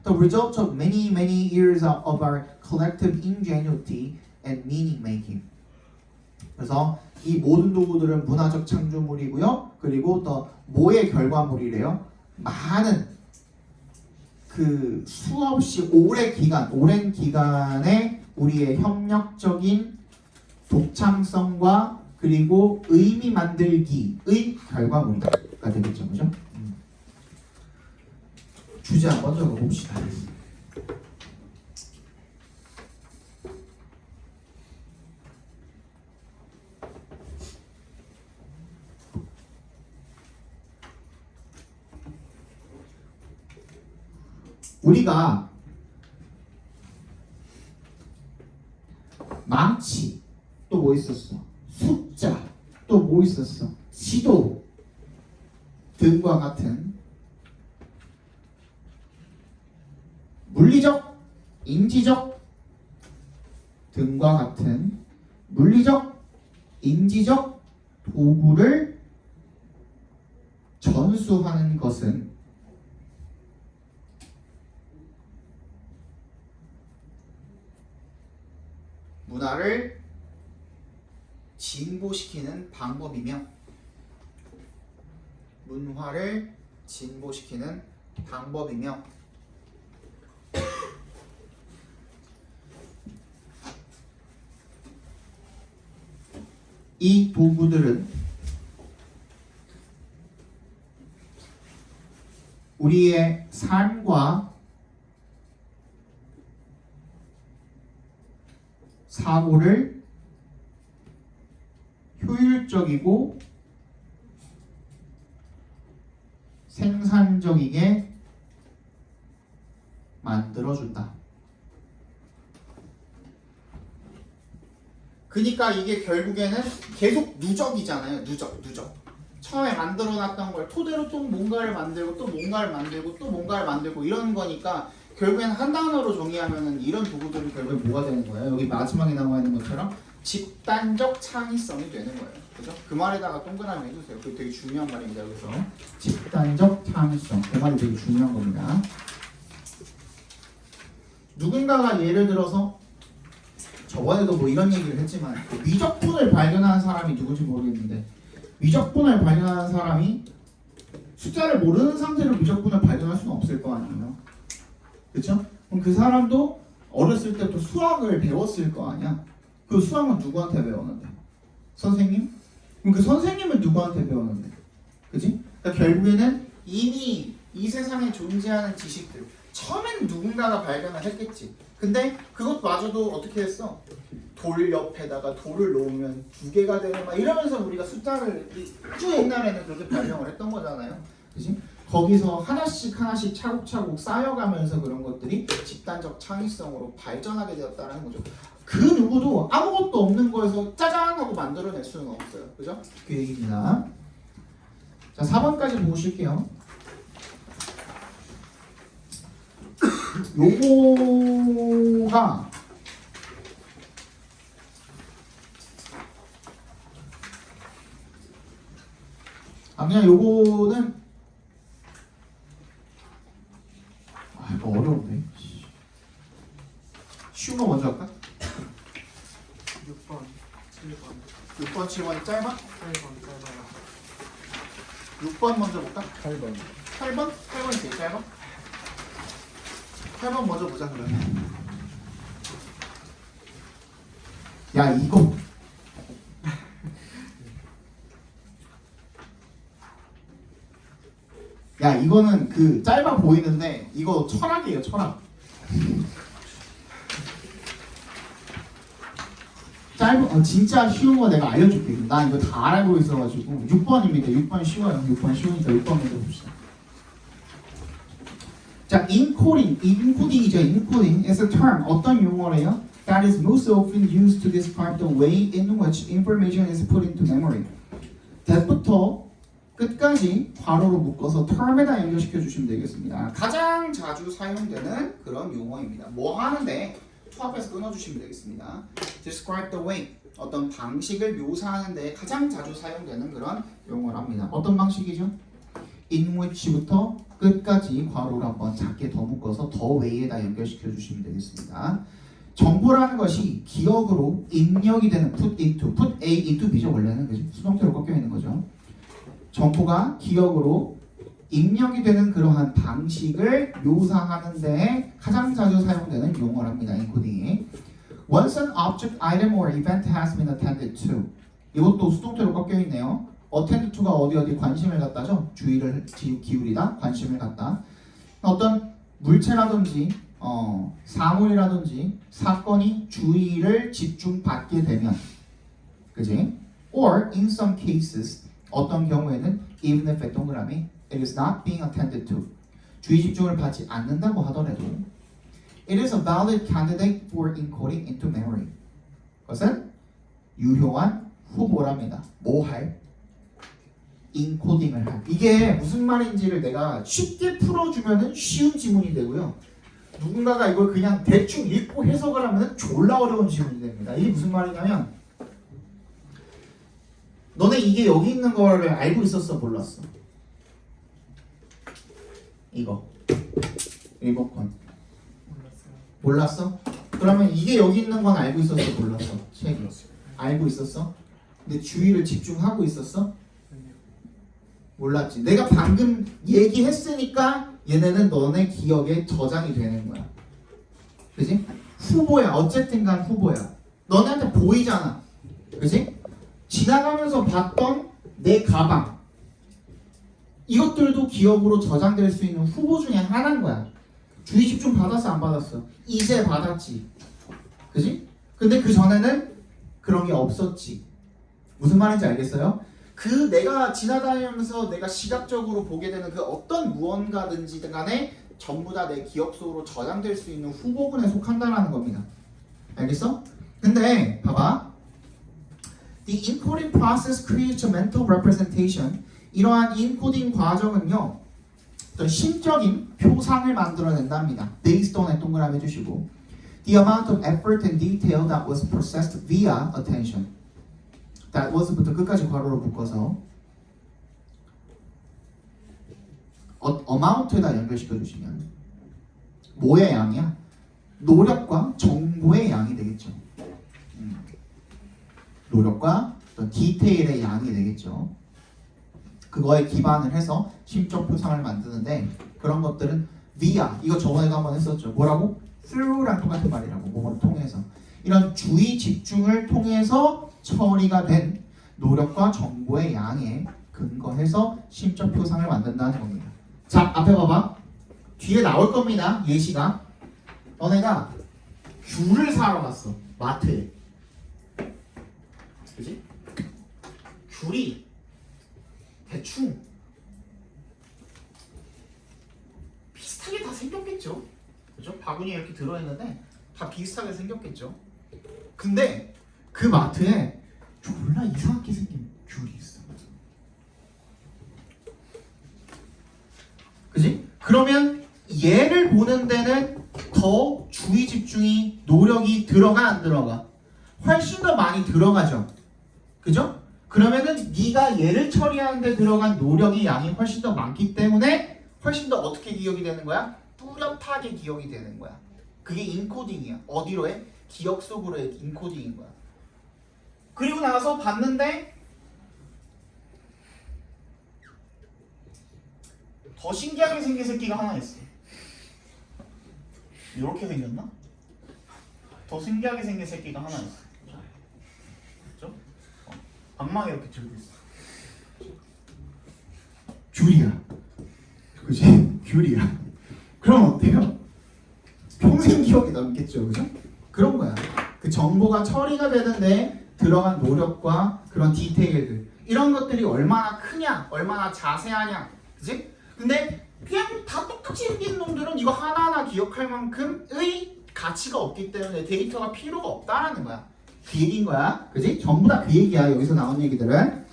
The result of many years of our collective ingenuity and meaning making. 그래서 이 모든 도구들은 문화적 창조물이고요. 그리고 또 뭐의 결과물이래요? 많은 수없이 오랜 기간의 우리의 협력적인 독창성과 그리고 의미 만들기의 결과물이가 되겠죠, 그죠? 주제 한번 적어봅시다. 우리가 망치, 또 뭐 있었어? 숫자, 또 뭐 있었어? 지도 등과 같은 물리적, 인지적 등과 같은 물리적, 인지적 도구를 전수하는 것은 문화를 진보시키는 방법이며 이 도구들은 우리의 삶과 사고를 효율적이고 생산적이게 만들어준다. 그러니까 이게 결국에는 계속 누적이잖아요. 누적. 처음에 만들어놨던 걸 토대로 또 뭔가를 만들고 또 뭔가를 만들고 또 뭔가를 만들고 이런 거니까 결국엔 한 단어로 정의하면은 이런 도구들은 결국에 뭐가 되는 거예요? 여기 마지막에 나와 있는 것처럼 집단적 창의성이 되는 거예요. 그죠? 그 말에다가 동그라미 해주세요. 그게 되게 중요한 말입니다. 여기서 집단적 창의성. 그 말이 되게 중요한 겁니다. 누군가가 예를 들어서 저번에도 뭐 이런 얘기를 했지만 미적분을 발견한 사람이 누군지 모르겠는데 미적분을 발견한 사람이 숫자를 모르는 상태로 미적분을 발견할 수는 없을 거 아니에요. 그렇죠? 그럼 그 사람도 어렸을 때부터 수학을 배웠을 거 아니야. 그 수학은 누구한테 배웠는데? 선생님? 그럼 그 선생님은 누구한테 배웠는데? 그지? 그러니까 결국에는 이미 이 세상에 존재하는 지식들 처음에는 누군가가 발견을 했겠지. 근데 그것마저도 어떻게 했어? 돌 옆에다가 돌을 놓으면 두 개가 되는 막 이러면서 우리가 숫자를 쭉 옛날에는 그렇게 발명을 했던 거잖아요. 그지? 거기서 하나씩 하나씩 차곡차곡 쌓여가면서 그런 것들이 집단적 창의성으로 발전하게 되었다는 거죠. 그 누구도 아무것도 없는 거에서 짜잔 하고 만들어낼 수는 없어요. 그죠? 그 얘기입니다. 자, 4번까지 보실게요. 요거가 그냥 요거는 이거 어려운데. 쉬운 거 먼저 할까? 6번, 7번, 6번, 7번이 짧아? 8번 짧아요. 6번 먼저 볼까? 8번. 8번? 8번이 제일 짧아? 8번 먼저 보자 그러면. 야 이거 야 이거는 그 짧아 보이는데 이거 철학이에요 철학. 진짜 쉬운 거 내가 알려줄게. 나 이거 다 알고 있어가지고 6번입니다. 6번 쉬워요. 6번 쉬우니까 6번 먼저 봅시다. 자, encoding이죠. encoding is a term. 어떤 용어래요? That is most often used to describe the way in which information is put into memory. 대부터 끝까지 괄호로 묶어서 term에다 연결시켜 주시면 되겠습니다. 가장 자주 사용되는 그런 용어입니다. 뭐 하는데 투합해서 끊어주시면 되겠습니다. Describe the way. 어떤 방식을 묘사하는데 가장 자주 사용되는 그런 용어랍니다. 어떤 방식이죠? in which부터 끝까지 괄호를 한번 작게 더 묶어서 더 way에다 연결시켜 주시면 되겠습니다. 정보라는 것이 기억으로 입력이 되는 put A into B죠. 원래는 그죠? 수동태로 꺾여 있는 거죠. 정보가 기억으로 입력이 되는 그러한 방식을 묘사하는 데 가장 자주 사용되는 용어랍니다. 인코딩이. Once an object, item, or event has been attended to. 이것도 수동태로 꺾여 있네요. attend to가 어디 관심을 갖다죠. 주의를 기울이다, 관심을 갖다. 어떤 물체라든지 사물이라든지 사건이 주의를 집중받게 되면, 그지? Or in some cases, 어떤 경우에는 even if 동그라미 it is not being attended to. 주의 집중을 받지 않는다고 하더라도 it is a valid candidate for encoding into memory. 그것은 유효한 후보랍니다. 뭐 할? 인코딩을 할. 이게 무슨 말인지를 내가 쉽게 풀어주면은 쉬운 지문이 되고요. 누군가가 이걸 그냥 대충 읽고 해석을 하면은 졸라 어려운 지문이 됩니다. 이게 무슨 말이냐면 너네 이게 여기 있는 거를 알고 있었어? 몰랐어? 이거 1번 몰랐어? 그러면 이게 여기 있는 건 알고 있었어? 몰랐어? 책이 알고 있었어? 근데 주의를 집중하고 있었어? 몰랐지. 내가 방금 얘기했으니까 얘네는 너네 기억에 저장이 되는 거야. 그지? 후보야. 어쨌든 간 후보야. 너네한테 보이잖아. 그지? 지나가면서 봤던 내 가방. 이것들도 기억으로 저장될 수 있는 후보 중에 하나인 거야. 주의 집중 받았어? 안 받았어? 이제 받았지. 그지? 근데 그 전에는 그런 게 없었지. 무슨 말인지 알겠어요? 그 내가 지나다니면서 내가 시각적으로 보게 되는 그 어떤 무언가든지 간에 전부 다 내 기억 속으로 저장될 수 있는 후보군에 속한다라는 겁니다. 알겠어? 근데 봐봐. The encoding process creates a mental representation. 이러한 인코딩 과정은요, 어떤 심적인 표상을 만들어낸답니다. based on에 동그라미 해주시고, the amount of effort and detail that was processed via attention. that was부터 끝까지 괄호로 묶어서 amount에다 연결시켜 주시면 뭐의 양이야? 노력과 정보의 양이 되겠죠. 노력과 어떤 디테일의 양이 되겠죠. 그거에 기반을 해서 심적 표상을 만드는데 그런 것들은 via, 이거 저번에도 한번 했었죠. 뭐라고? through랑 똑같은 말이라고. 뭐를 통해서. 이런 주의 집중을 통해서 처리가 된 노력과 정보의 양에 근거해서 심적 표상을 만든다는 겁니다. 자, 앞에 봐봐. 뒤에 나올 겁니다. 예시가. 너네가 귤을 사러 갔어. 마트에. 그지? 귤이 대충 비슷하게 다 생겼겠죠. 그죠? 바구니에 이렇게 들어있는데 다 비슷하게 생겼겠죠. 근데 그 마트에 졸라 이상하게 생긴 귤이 있어. 그지? 그러면 얘를 보는 데는 더 주의 집중이 노력이 들어가 안 들어가? 훨씬 더 많이 들어가죠. 그죠? 그러면은 네가 얘를 처리하는 데 들어간 노력이 양이 훨씬 더 많기 때문에 훨씬 더 어떻게 기억이 되는 거야? 뚜렷하게 기억이 되는 거야. 그게 인코딩이야. 어디로 해? 기억 속으로의 인코딩인 거야. 그리고 나서 봤는데 더 신기하게 생긴 새끼가 하나 있어. 이렇게 생겼나? 더 신기하게 생긴 새끼가 하나 있어. 그죠? 방망이 이렇게 들고 있어. 귤이야. 그지? 귤이야. 그럼 어때요? 평생 기억에 남겠죠, 그죠? 그런 거야. 그 정보가 처리가 되는데 들어간 노력과 그런 디테일들 이런 것들이 얼마나 크냐, 얼마나 자세하냐, 그지? 근데 그냥 다 똑같이 생긴 놈들은 이거 하나하나 기억할 만큼의 가치가 없기 때문에 데이터가 필요가 없다라는 거야. 그 얘기인 거야, 그지? 전부 다 그 얘기야. 여기서 나온 얘기들은.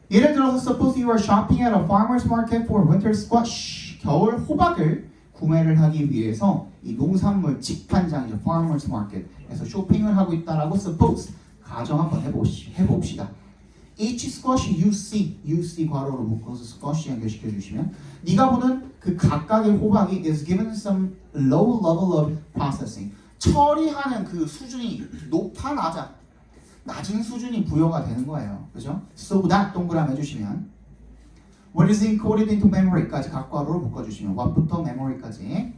예를 들어서 suppose you are shopping at a farmer's market for winter squash. 겨울 호박을 구매를 하기 위해서 이 농산물 직판장이죠. farmer's market에서 쇼핑을 하고 있다라고 suppose 가정 한번 해봅시다. Each squash you see 괄호로 묶어서 squash 연결시켜 주시면 네가 보는 그 각각의 호박이 is given some low level of processing. 처리하는 그 수준이 높아 낮은 수준이 부여가 되는 거예요. 그죠? So that 동그라미 해주시면 what is encoded into memory까지 각 괄호로 묶어주시면 what부터 memory까지.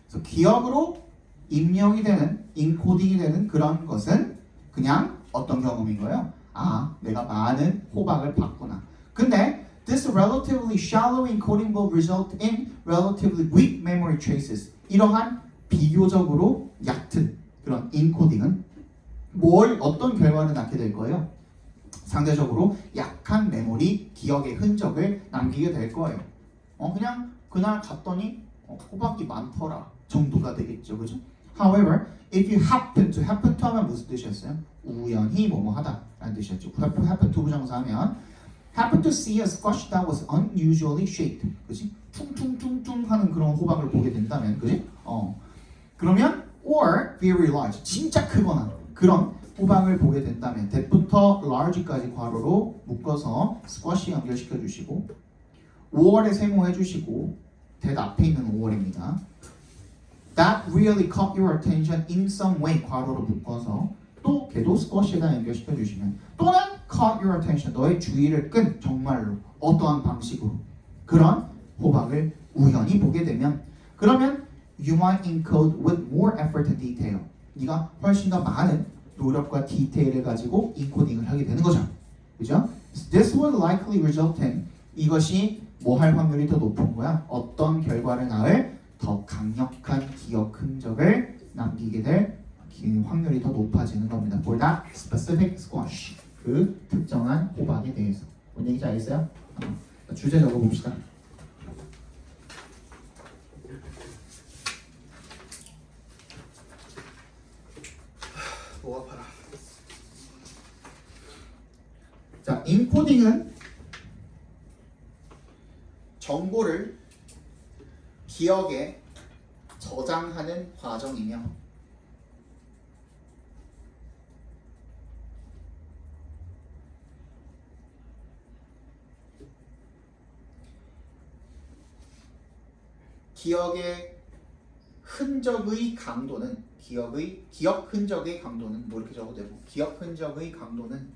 그래서 기억으로 입력이 되는 인코딩이 되는 그런 것은 그냥 어떤 경험인 거예요? 아, 내가 많은 호박을 봤구나. 근데 this relatively shallow encoding will result in relatively weak memory traces. 이러한 비교적으로 얕은 그런 인코딩은 어떤 결과를 낳게 될 거예요? 상대적으로 약한 메모리 기억의 흔적을 남기게 될 거예요. 그냥 그날 갔더니 호박이 많더라 정도가 되겠죠, 그죠? However, if you happen to 하면 무슨 뜻이었어요? 우연히 뭐뭐하다 라는 뜻이었죠. happen to 부정사하면 happen to see a squash that was unusually shaped, 그지? 퉁퉁퉁퉁 하는 그런 호박을 보게 된다면, 그지? 그러면 or very large, 진짜 크거나 그런 호박을 보게 된다면 that부터 large까지 괄호로 묶어서 squash 연결시켜 주시고 5월에 세모해 주시고 that 앞에 있는 5월입니다. That really caught your attention in some way 괄호로 묶어서 또 걔도 squash에다 연결시켜 주시면 또는 caught your attention 너의 주의를 끈 정말로 어떠한 방식으로 그런 호박을 우연히 보게 되면 그러면 you might encode with more effort and detail. 네가 훨씬 더 많은 노력과 디테일을 가지고 인코딩을 하게 되는 거죠. 그죠? This would likely result in 이것이 뭐 할 확률이 더 높은 거야? 어떤 결과를 낳을 더 강력한 기억 흔적을 남기게 될 확률이 더 높아지는 겁니다. For that specific squash. 그 특정한 호박에 대해서. 뭔 얘기인지 알겠어요? 주제 적어봅시다. 목 아파라. 자, 인코딩은 정보를 기억에 저장하는 과정이며 기억의 흔적의 강도는 기억 흔적의 강도는 뭐 이렇게 적어도 되고 기억 흔적의 강도는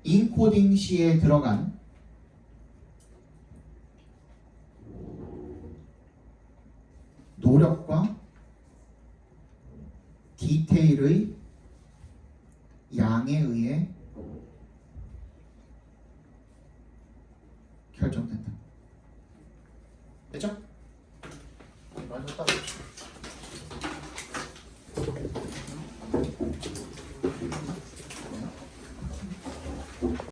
인코딩 시에 들어간 노력과 디테일의 양에 의해 결정된다. 됐죠? 맞았다.